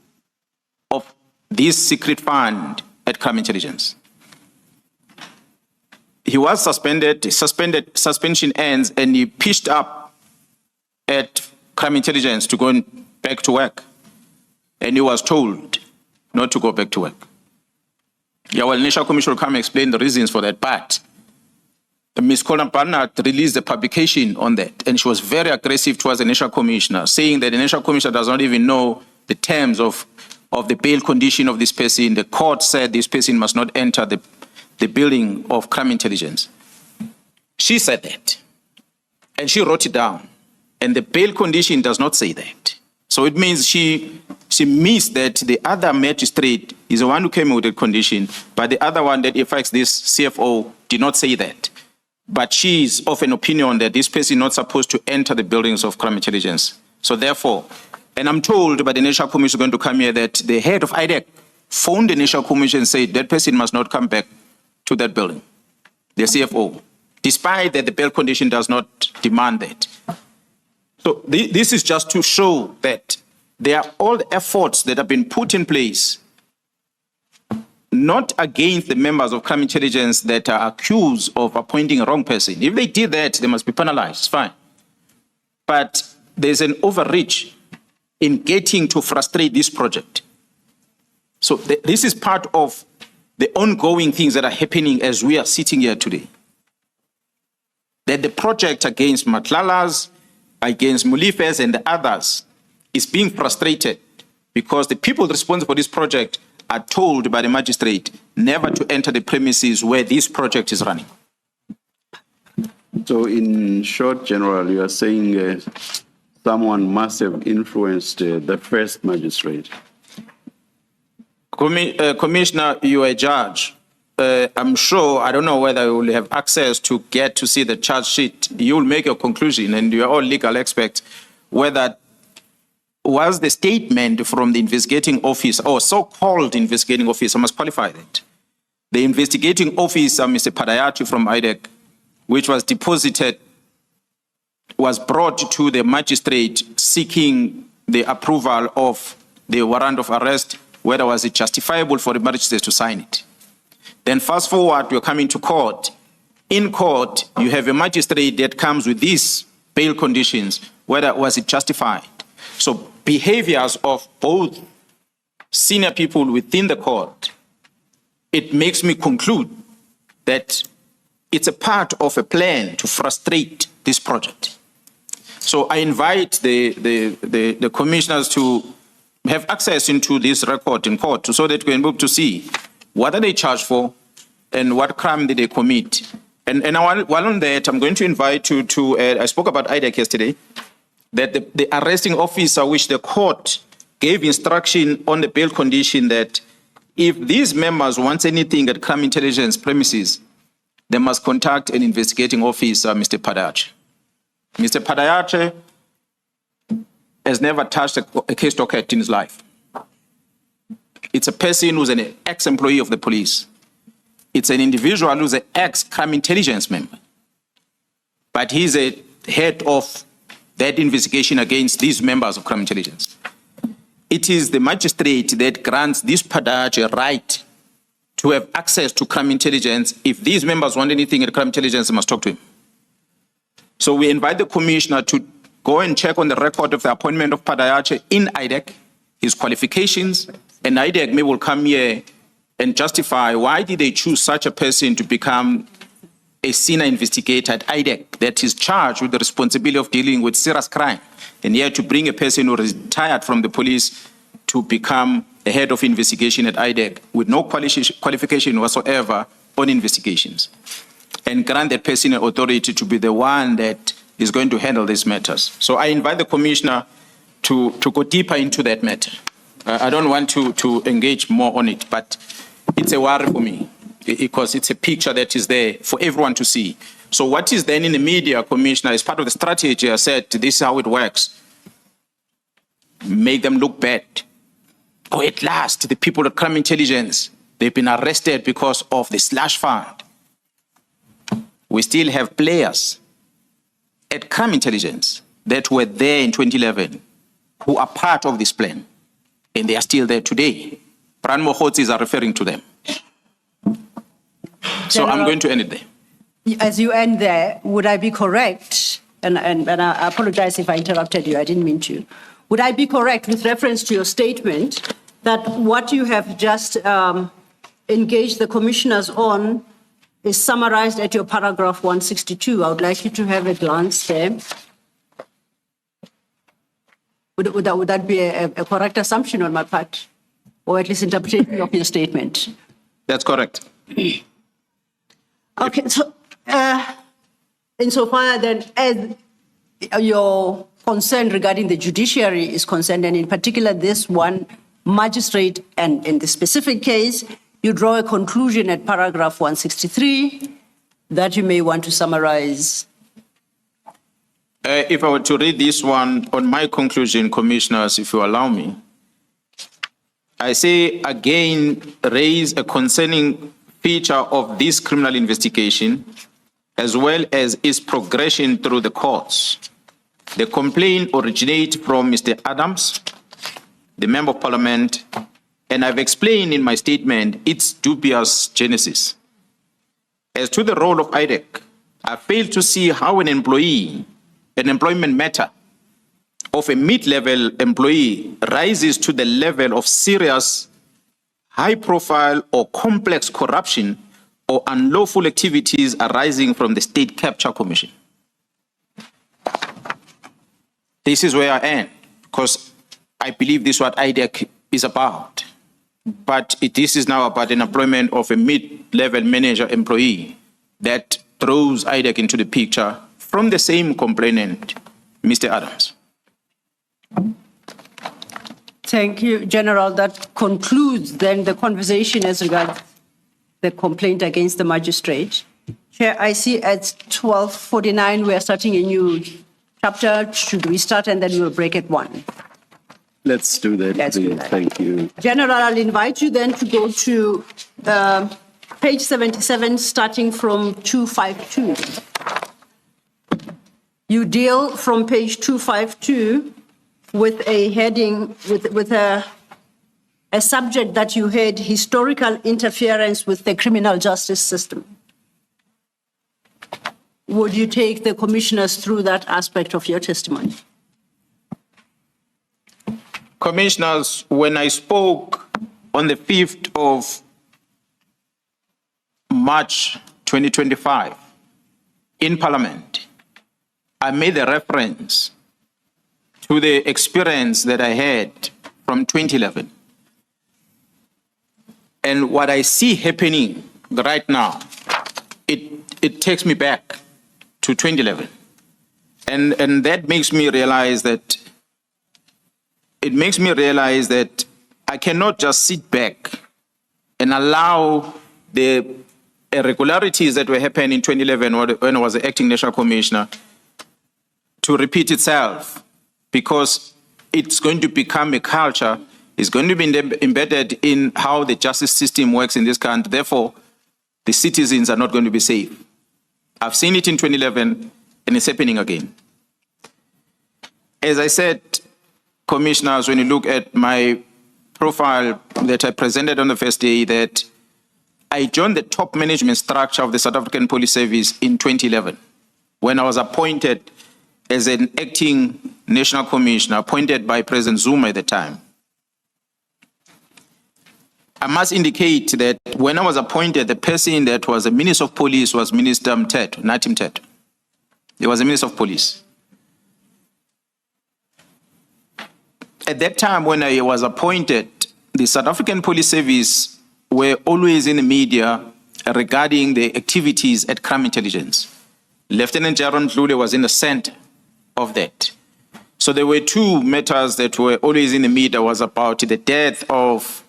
of this secret fund at Crime Intelligence. He was suspension ends, and he pitched up at Crime Intelligence to go back to work. And he was told not to go back to work. Yeah, well, National Commission will come and explain the reasons for that, but Ms. Barnard released a publication on that, and she was very aggressive towards the National Commissioner, saying that the National Commissioner does not even know the terms of the bail condition of this person. The court said this person must not enter the building of Crime Intelligence. She said that, and she wrote it down, and the bail condition does not say that. So it means she missed that the other magistrate is the one who came with the condition, but the other one that affects this CFO did not say that. But she is of an opinion that this person is not supposed to enter the buildings of Crime Intelligence. So therefore, and I'm told by the National Commission going to come here that the head of IDEC phoned the National Commission and said that person must not come back to that building, the CFO, despite that the bail condition does not demand that. So this is just to show that there are all the efforts that have been put in place, not against the members of Crime Intelligence that are accused of appointing a wrong person. If they did that, they must be penalized, it's fine. But there's an overreach in getting to frustrate this project. So this is part of the ongoing things that are happening as we are sitting here today. That the project against Matlalas, against Mulifes and the others is being frustrated because the people responsible for this project are told by the magistrate never to enter the premises where this project is running. So in short, General, you are saying someone must have influenced the first magistrate. Commissioner, you are a judge. I'm sure, I don't know whether you will have access to get to see the charge sheet. You will make your conclusion, and you are all legal experts, whether was the statement from the investigating officer, or so-called investigating officer, I must qualify that. The investigating officer, Mr. Padayati from IDEC, which was deposited, was brought to the magistrate seeking the approval of the warrant of arrest, whether was it justifiable for the magistrate to sign it. Then fast forward, you're coming to court. In court, you have a magistrate that comes with these bail conditions, whether was it justified. So behaviors of both senior people within the court, it makes me conclude that it's a part of a plan to frustrate this project. So I invite the commissioners to have access into this record in court so that we can be able to see what are they charged for and what crime did they commit. And while on that, I'm going to invite you to, I spoke about IDEC yesterday, that the arresting officer, which the court gave instruction on the bail condition that if these members want anything at Crime Intelligence premises, they must contact an investigating officer, Mr. Padach. Mr. Padayache has never touched a case docket in his life. It's a person who's an ex-employee of the police. It's an individual who's an ex-crime intelligence member. But he's a head of that investigation against these members of crime intelligence. It is the magistrate that grants this Padayache a right to have access to crime intelligence. If these members want anything at crime intelligence, they must talk to him. So we invite the commissioner to go and check on the record of the appointment of Padayache in IDEC, his qualifications, and IDEC may will come here and justify why did they choose such a person to become a senior investigator at IDEC that is charged with the responsibility of dealing with serious crime, and yet to bring a person who is retired from the police to become a head of investigation at IDEC with no qualification whatsoever on investigations, and grant that person an authority to be the one that is going to handle these matters. So I invite the commissioner to go deeper into that matter. I don't want to engage more on it, but it's a worry for me because it's a picture that is there for everyone to see. So what is then in the media, Commissioner, is part of the strategy. I said, this is how it works. Make them look bad. Oh, at last, the people at crime intelligence, they've been arrested because of the slush fund. We still have players at crime intelligence that were there in 2011 who are part of this plan, and they are still there today. Brown Mogotsi are referring to them. So I'm going to end it there. As you end there, would I be correct, and I apologize if I interrupted you, I didn't mean to. Would I be correct with reference to your statement that what you have just engaged the commissioners on is summarized at your paragraph 162? I would like you to have a glance there. Would that be a correct assumption on my part, or at least interpretation of your statement? That's correct. Okay, so insofar then as your concern regarding the judiciary is concerned, and in particular this one magistrate, and in the specific case, you draw a conclusion at paragraph 163 that you may want to summarize. If I were to read this one on my conclusion, commissioners, if you allow me, I say again, raise a concerning feature of this criminal investigation, as well as its progression through the courts. The complaint originates from Mr. Adams, the Member of Parliament, and I've explained in my statement its dubious genesis. As to the role of IDEC, I fail to see how an employee, an employment matter of a mid-level employee rises to the level of serious, high-profile or complex corruption or unlawful activities arising from the State Capture Commission. This is where I end, because I believe this is what IDEC is about. But this is now about an employment of a mid-level manager employee that throws IDEC into the picture from the same complainant, Mr. Adams. Thank you, General. That concludes then the conversation as regards the complaint against the magistrate. Chair, I see at 12:49 we are starting a new chapter. Should we start and then we'll break at 1? Let's do that, Let's do please. that. Thank you. General, I'll invite you then to go to page 77, starting from 252. You deal from page 252 with a heading, with a subject that you had, historical interference with the criminal justice system. Would you take the commissioners through that aspect of your testimony? Commissioners, when I spoke on the 5th of March 2025 in Parliament, I made a reference to the experience that I had from 2011. And what I see happening right now, it takes me back to 2011. And that makes me realize that I cannot just sit back and allow the irregularities that were happening in 2011 when I was the acting national commissioner to repeat itself because it's going to become a culture, it's going to be embedded in how the justice system works in this country. Therefore, the citizens are not going to be safe. I've seen it in 2011 and it's happening again. As I said, commissioners, when you look at my profile that I presented on the first day, that I joined the top management structure of the South African Police Service in 2011 when I was appointed as an acting national commissioner appointed by President Zuma at the time. I must indicate that when I was appointed, the person that was the Minister of Police was Minister Mteto, Nathi Mteto. He was the Minister of Police. At that time, when I was appointed, the South African Police Service were always in the media regarding the activities at crime intelligence. Lieutenant General Mkhwanazi was in the center of that. So there were two matters that were always in the media. Was about the death of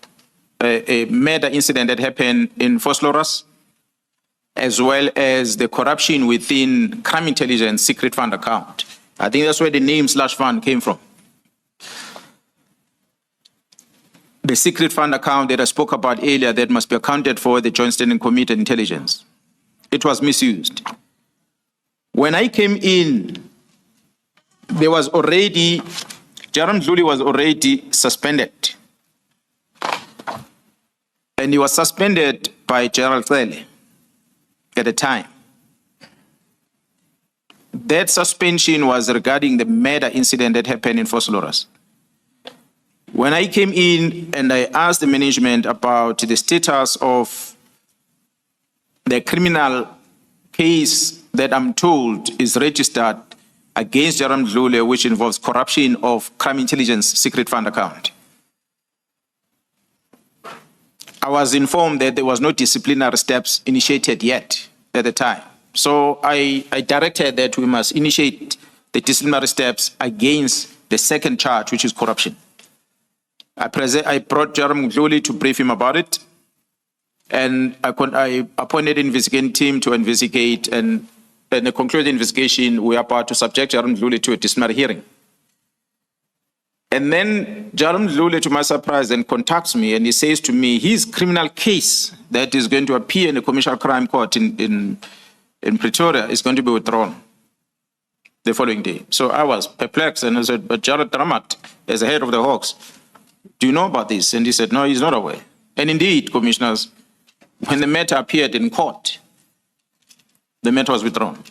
a murder incident that happened in Vosloorus, as well as the corruption within crime intelligence secret fund account. I think that's where the name /fund came from. The secret fund account that I spoke about earlier that must be accounted for the Joint Standing Committee on Intelligence. It was misused. When I came in, there was already, General Mkhwanazi was already suspended. And he was suspended by General Cele at the time. That suspension was regarding the murder incident that happened in Vosloorus. When I came in and I asked the management about the status of the criminal case that I'm told is registered against General Mkhwanazi, which involves corruption of crime intelligence secret fund account, I was informed that there was no disciplinary steps initiated yet at the time. So I directed that we must initiate the disciplinary steps against the second charge, which is corruption. I brought General Mkhwanazi to brief him about it, and I appointed an investigating team to investigate, and in the concluded investigation, we are about to subject General Mkhwanazi to a disciplinary hearing. And then General Mkhwanazi, to my surprise, then contacts me and he says to me, his criminal case that is going to appear in the Commercial Crime Court in Pretoria is going to be withdrawn the following day. So I was perplexed and I said, but Jared Dramat, as the head of the Hawks, do you know about this? And he said, no, he's not aware. And indeed, commissioners, when the matter appeared in court, the matter was withdrawn.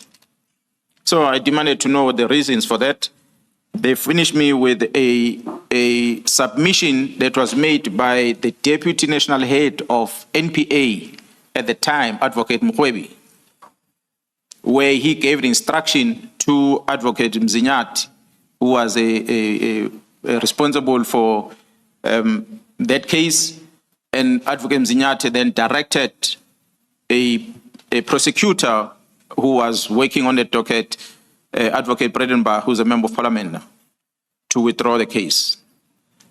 So I demanded to know the reasons for that. They finished me with a submission that was made by the Deputy National Head of NPA at the time, Advocate Mkhwanazi, where he gave the instruction to Advocate Mzinyati, who was responsible for that case, and Advocate Mzinyati then directed a prosecutor who was working on the docket, Advocate Bredenbach, who's a member of Parliament, to withdraw the case.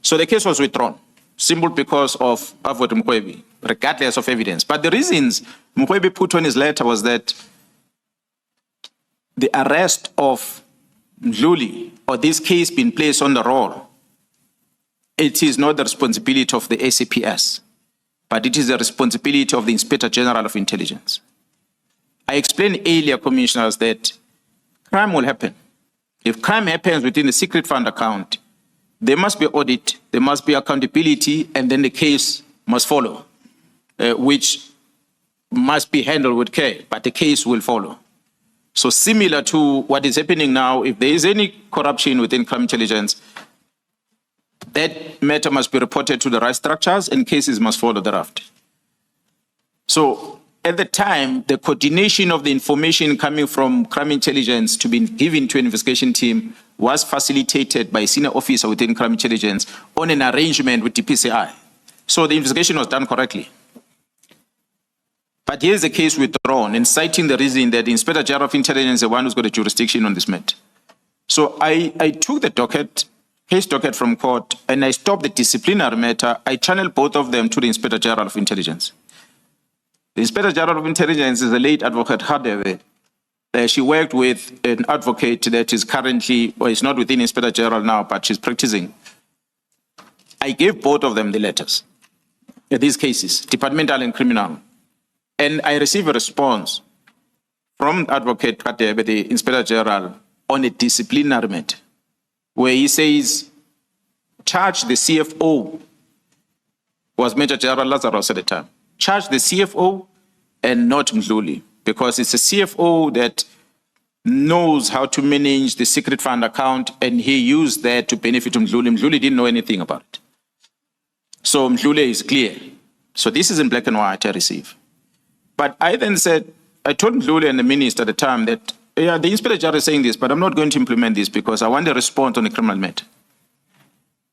So the case was withdrawn, simply because of Advocate Mkhwanazi, regardless of evidence. But the reasons Mkhwanazi put on his letter was that the arrest of Mkhwanazi, or this case being placed on the roll, it is not the responsibility of the SAPS, but it is the responsibility of the Inspector General of Intelligence. I explained earlier, commissioners, that crime will happen. If crime happens within the secret fund account, there must be audit, there must be accountability, and then the case must follow, which must be handled with care, but the case will follow. So similar to what is happening now, if there is any corruption within crime intelligence, that matter must be reported to the right structures and cases must follow thereafter. So at the time, the coordination of the information coming from crime intelligence to be given to an investigation team was facilitated by a senior officer within crime intelligence on an arrangement with DPCI. So the investigation was done correctly. But here's the case withdrawn and citing the reason that the Inspector General of Intelligence is the one who's got a jurisdiction on this matter. So I took the case docket from court and I stopped the disciplinary matter. I channeled both of them to the Inspector General of Intelligence. The Inspector General of Intelligence is the late Advocate Hadebe, She worked with an advocate that is currently, well, is not within Inspector General now, but she's practicing. I gave both of them the letters, these cases, departmental and criminal. And I received a response from Advocate Kadebe, the Inspector General, on a disciplinary matter, where he says, charge the CFO, was Major General Lazarus at the time, charge the CFO and not Mkhwanazi, because it's a CFO that knows how to manage the secret fund account, and he used that to benefit Mkhwanazi. Mkhwanazi didn't know anything about it. So Mkhwanazi is clear. So this is in black and white I receive. But I then said, I told Mkhwanazi and the minister at the time that, yeah, the Inspector General is saying this, but I'm not going to implement this because I want a response on the criminal matter.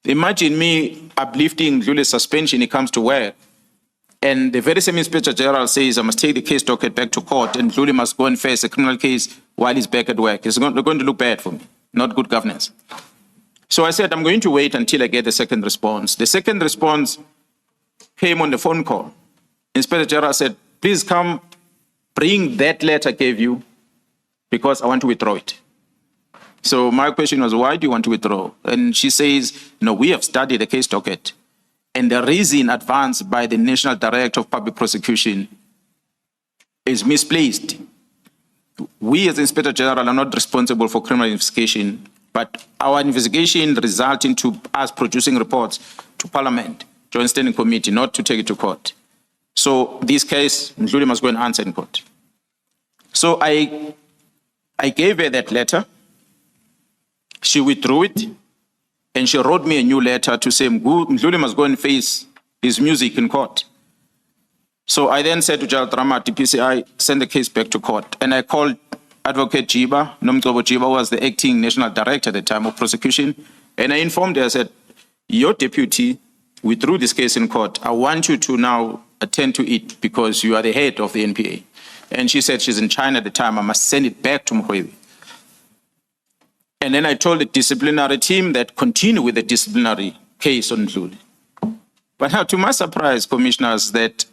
Imagine me uplifting Mkhwanazi's suspension, he comes to work, and the very same Inspector General says, I must take the case docket back to court, and Mkhwanazi must go and face a criminal case while he's back at work. It's going to look bad for me, not good governance. So I said, I'm going to wait until I get the second response. The second response came on the phone call. Inspector General said, please come, bring that letter I gave you, because I want to withdraw it. So my question was, why do you want to withdraw? And she says, no, we have studied the case docket, and the reason advanced by the National Director of Public Prosecution is misplaced. We as Inspector General are not responsible for criminal investigation, but our investigation results into us producing reports to Parliament, Joint Standing Committee, not to take it to court. So this case, Mkhwanazi must go and answer in court. So I gave her that letter. She withdrew it, and she wrote me a new letter to say Mkhwanazi must go and face his music in court. So I then said to Judge Drama, DPCI, send the case back to court. And I called Advocate Jiba, Nomgcobo Jiba was the acting national director at the time of prosecution, and I informed her, I said, your deputy withdrew this case in court. I want you to now attend to it because you are the head of the NPA. And she said she's in China at the time, I must send it back to Mkhwanazi. And then I told the disciplinary team that continue with the disciplinary case on Mkhwanazi. But now, to my surprise, commissioners, that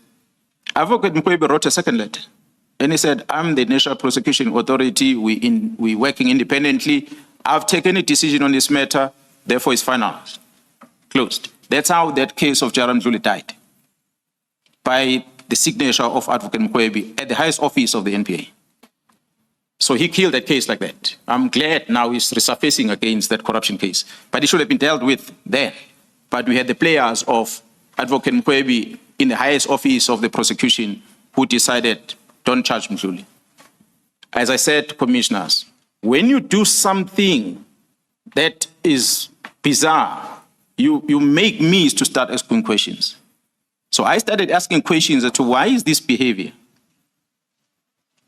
Advocate Mkhwanazi wrote a second letter. And he said, I'm the National Prosecution Authority, we working independently. I've taken a decision on this matter, therefore it's final, closed. That's how that case of Jaram Mkhwanazi died, by the signature of Advocate Mkhwanazi at the highest office of the NPA. So he killed that case like that. I'm glad now he's resurfacing against that corruption case. But it should have been dealt with then. But we had the players of Advocate Mkhwanazi in the highest office of the prosecution who decided, don't charge Mkhwanazi. As I said to commissioners, when you do something that is bizarre, you make me to start asking questions. So I started asking questions as to why is this behavior?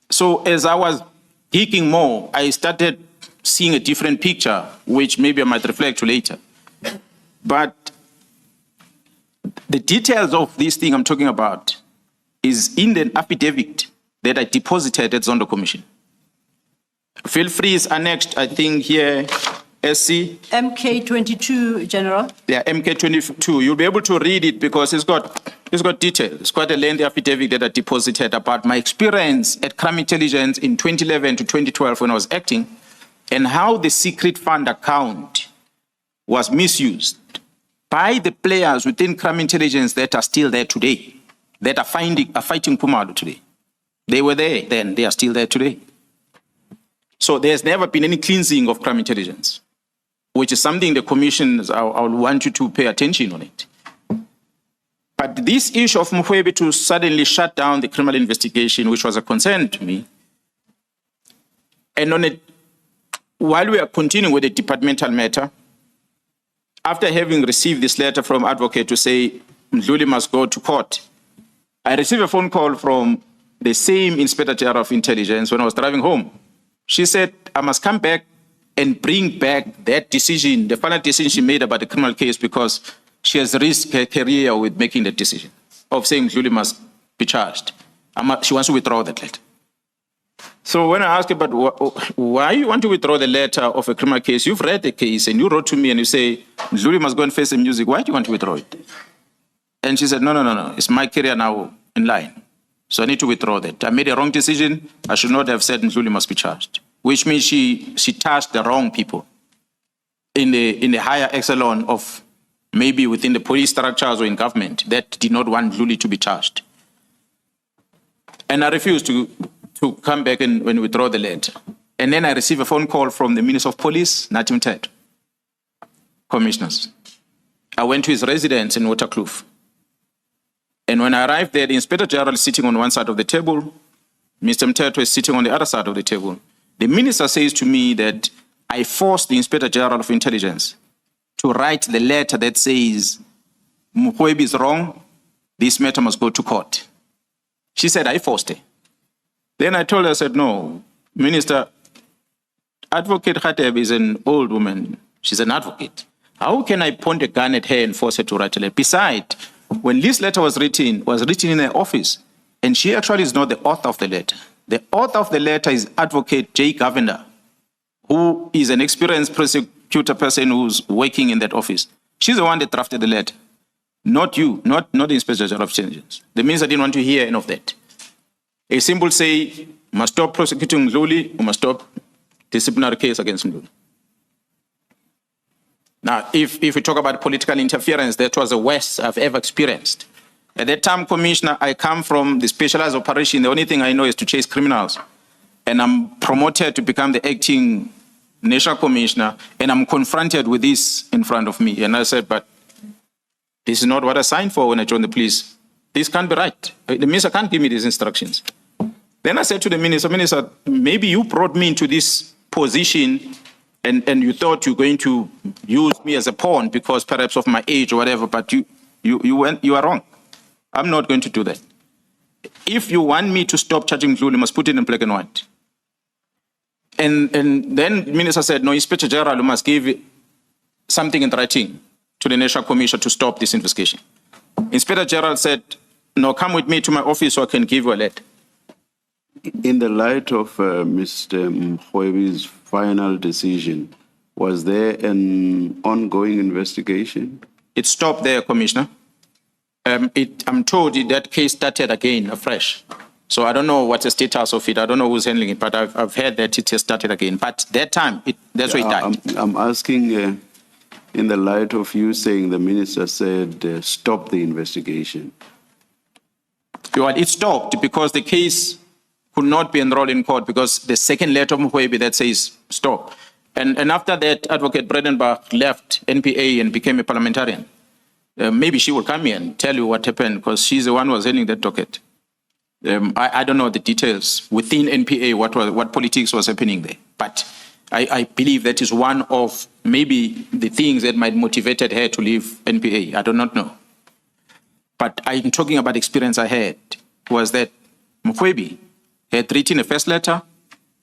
So as I was digging more, I started seeing a different picture, which maybe I might reflect to later. But the details of this thing I'm talking about is in the affidavit that I deposited at Zondo Commission. Feel free, is annexed, I think here, SC. MK22, General. Yeah, MK22. You'll be able to read it because it's got detail. It's quite a lengthy affidavit that I deposited about my experience at Crime Intelligence in 2011 to 2012 when I was acting, and how the secret fund account was misused by the players within Crime Intelligence that are still there today, that are fighting Kumalo today. They were there then, they are still there today. So there's never been any cleansing of Crime Intelligence, which is something the commissions, I want you to pay attention on it. But this issue of Mkhwanazi to suddenly shut down the criminal investigation, which was a concern to me, and on it, while we are continuing with the departmental matter, after having received this letter from advocate to say Mkhwanazi must go to court, I received a phone call from the same Inspector General of Intelligence when I was driving home. She said, I must come back and bring back that decision, the final decision she made about the criminal case, because she has risked her career with making that decision of saying Mkhwanazi must be charged. She wants to withdraw that letter. So when I asked her, but why you want to withdraw the letter of a criminal case? You've read the case and you wrote to me and you say, Mkhwanazi must go and face the music. Why do you want to withdraw it? And she said, no. It's my career now in line. So I need to withdraw that. I made a wrong decision. I should not have said Mkhwanazi must be charged, which means she charged the wrong people in the higher echelon of maybe within the police structures or in government that did not want Mkhwanazi to be charged. And I refused to come back and withdraw the letter. And then I received a phone call from the Minister of Police, Nathi Mthethwa, commissioners. I went to his residence in Waterkloof. And when I arrived there, the Inspector General is sitting on one side of the table, Mr. Mthethwa is sitting on the other side of the table. The minister says to me that I forced the Inspector General of Intelligence to write the letter that says, Mkhwanazi is wrong, this matter must go to court. She said, I forced her. Then I told her, I said, no, Minister, Advocate Khateb is an old woman. She's an advocate. How can I point a gun at her and force her to write a letter? Besides, when this letter was written in her office, and she actually is not the author of the letter. The author of the letter is Advocate J. Governor, who is an experienced prosecutor person who's working in that office. She's the one that drafted the letter, not you, not the Inspector General of Intelligence. The minister didn't want to hear any of that. A simple say, must stop prosecuting Mkhwanazi, or must stop disciplinary case against Mkhwanazi. Now, if we talk about political interference, that was the worst I've ever experienced. At that time, Commissioner, I come from the specialized operation. The only thing I know is to chase criminals. And I'm promoted to become the acting National Commissioner, and I'm confronted with this in front of me. And I said, but this is not what I signed for when I joined the police. This can't be right. The minister can't give me these instructions. Then I said to the minister, maybe you brought me into this position and you thought you were going to use me as a pawn because perhaps of my age or whatever, but you are wrong. I'm not going to do that. If you want me to stop charging Mkhwanazi, you must put it in black and white. And then the minister said, no, Inspector General, you must give something in writing to the National Commission to stop this investigation. Inspector General said, no, come with me to my office so I can give you a letter. In the light of Mr. Mkhwanazi's final decision, was there an ongoing investigation? It stopped there, Commissioner. I'm told that case started again afresh. So I don't know what's the status of it. I don't know who's handling it, but I've heard that it has started again. But that time, that's where it died. I'm asking in the light of you saying the minister said stop the investigation. Well, it stopped because the case could not be enrolled in court because the second letter of Mkhwanazi that says stop. And after that, Advocate Bredenbach left NPA and became a parliamentarian. Maybe she will come here and tell you what happened because she's the one who was handling that docket. I don't know the details within NPA, what politics was happening there. But I believe that is one of maybe the things that might motivated her to leave NPA. I do not know. But I'm talking about experience I had was that Mkhwanazi had written a first letter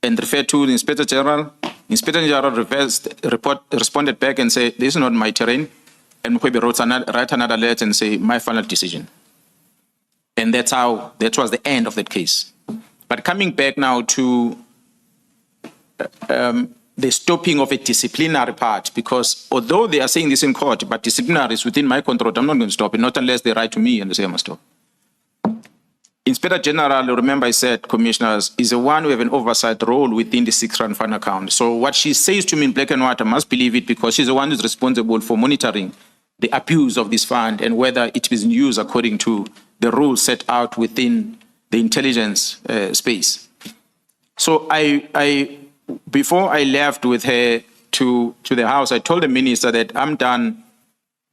and referred to the Inspector General. Inspector General responded back and said, this is not my terrain. And Mkhwanazi wrote another letter and say, my final decision. And that was the end of that case. But coming back now to the stopping of a disciplinary part, because although they are saying this in court, but disciplinary is within my control, I'm not going to stop it, not unless they write to me and they say I must stop. Inspector General, remember I said, commissioners, is the one who have an oversight role within the 6-rand fund account. So what she says to me in black and white, I must believe it because she's the one who's responsible for monitoring the abuse of this fund and whether it is used according to the rules set out within the intelligence space. So before I left with her to the house, I told the minister that I'm done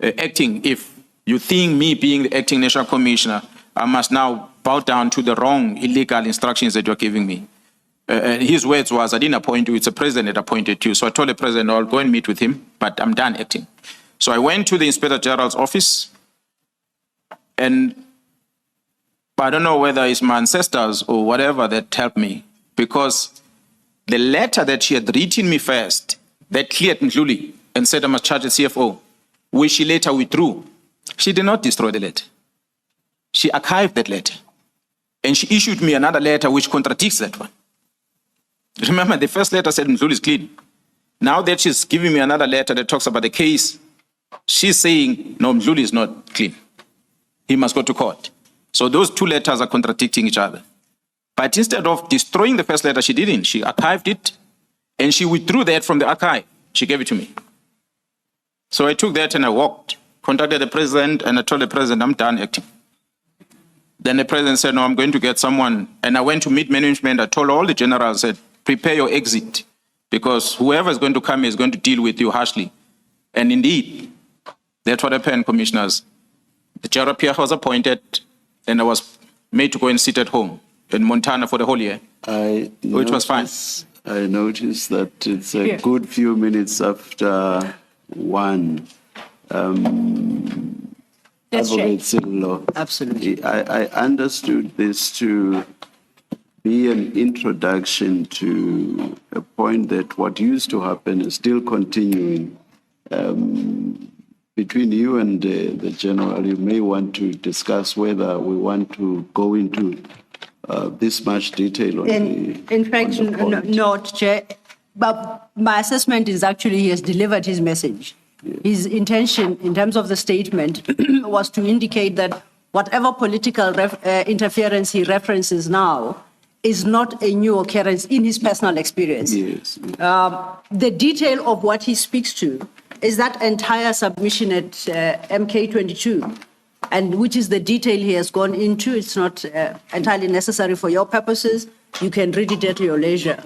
acting. If you think me being the acting national commissioner, I must now bow down to the wrong illegal instructions that you're giving me. His words was, I didn't appoint you, it's the president that appointed you. So I told the president, I'll go and meet with him, but I'm done acting. So I went to the Inspector General's office, and I don't know whether it's my ancestors or whatever that helped me, because the letter that she had written me first, that cleared Mkhwanazi and said I must charge the CFO, which she later withdrew, she did not destroy the letter. She archived that letter. And she issued me another letter which contradicts that one. Remember, the first letter said Mkhwanazi is clean. Now that she's giving me another letter that talks about the case, she's saying, no, Mkhwanazi is not clean. He must go to court. So So those two letters are contradicting each other. But instead of destroying the first letter, she didn't. She archived it, and she withdrew that from the archive. She gave it to me. So I took that and I walked, contacted the president, and I told the president, I'm done acting. Then the president said, no, I'm going to get someone. And I went to meet management. I told all the generals, said, prepare your exit, because whoever is going to come is going to deal with you harshly. And indeed, that's what happened, commissioners. The JRPF was appointed, and I was made to go and sit at home in Montana for the whole year, which was fine. I noticed that it's a Yeah. good few minutes after 1. That's Advocate right. civil law. Absolutely. I understood this to be an introduction to a point that what used to happen is still continuing. Between you and the general, you may want to discuss whether we want to go into this much detail on In fact, on the point. not, Chair, but my assessment is actually he has delivered his message. His intention in terms of the statement was to indicate that whatever political interference he references now is not a new occurrence in his personal experience. Yes. The detail of what he speaks to is that entire submission at MK22, and which is the detail he has gone into. It's not entirely necessary for your purposes. You can read it at your leisure.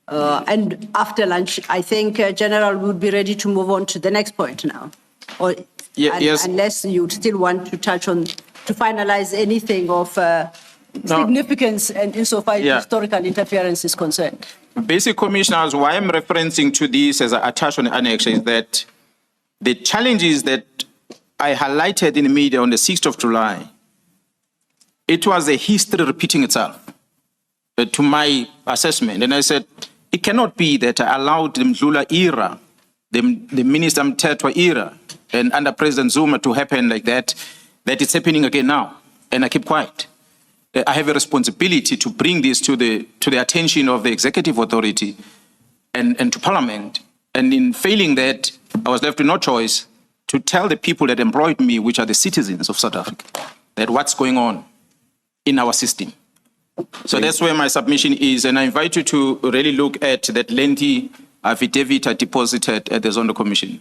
And after lunch, I think General would be ready to move on to the next point now. Or, Yes. Unless you still want to touch on, to finalize anything of significance and insofar as Yeah. historical interference is concerned. Basic commissioners, why I'm referencing to this as I attached on the annex is that the challenges that I highlighted in the media on the 6th of July, it was a history repeating itself to my assessment. And I said, it cannot be that I allowed the Mdlula era, the Minister Mthethwa era, and under President Zuma to happen like that it's happening again now. And I keep quiet. I have a responsibility to bring this to the attention of the executive authority and to Parliament. And in failing that, I was left with no choice to tell the people that employed me, which are the citizens of South Africa, that what's going on in our system. So that's where my submission is. And I invite you to really look at that lengthy affidavit I deposited at the Zondo Commission.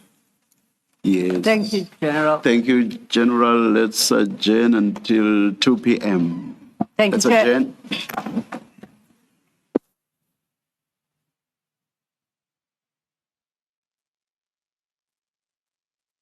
Yes. Thank you, General. Thank you, General. Let's adjourn until 2 p.m. Thank you, Let's Chair. adjourn.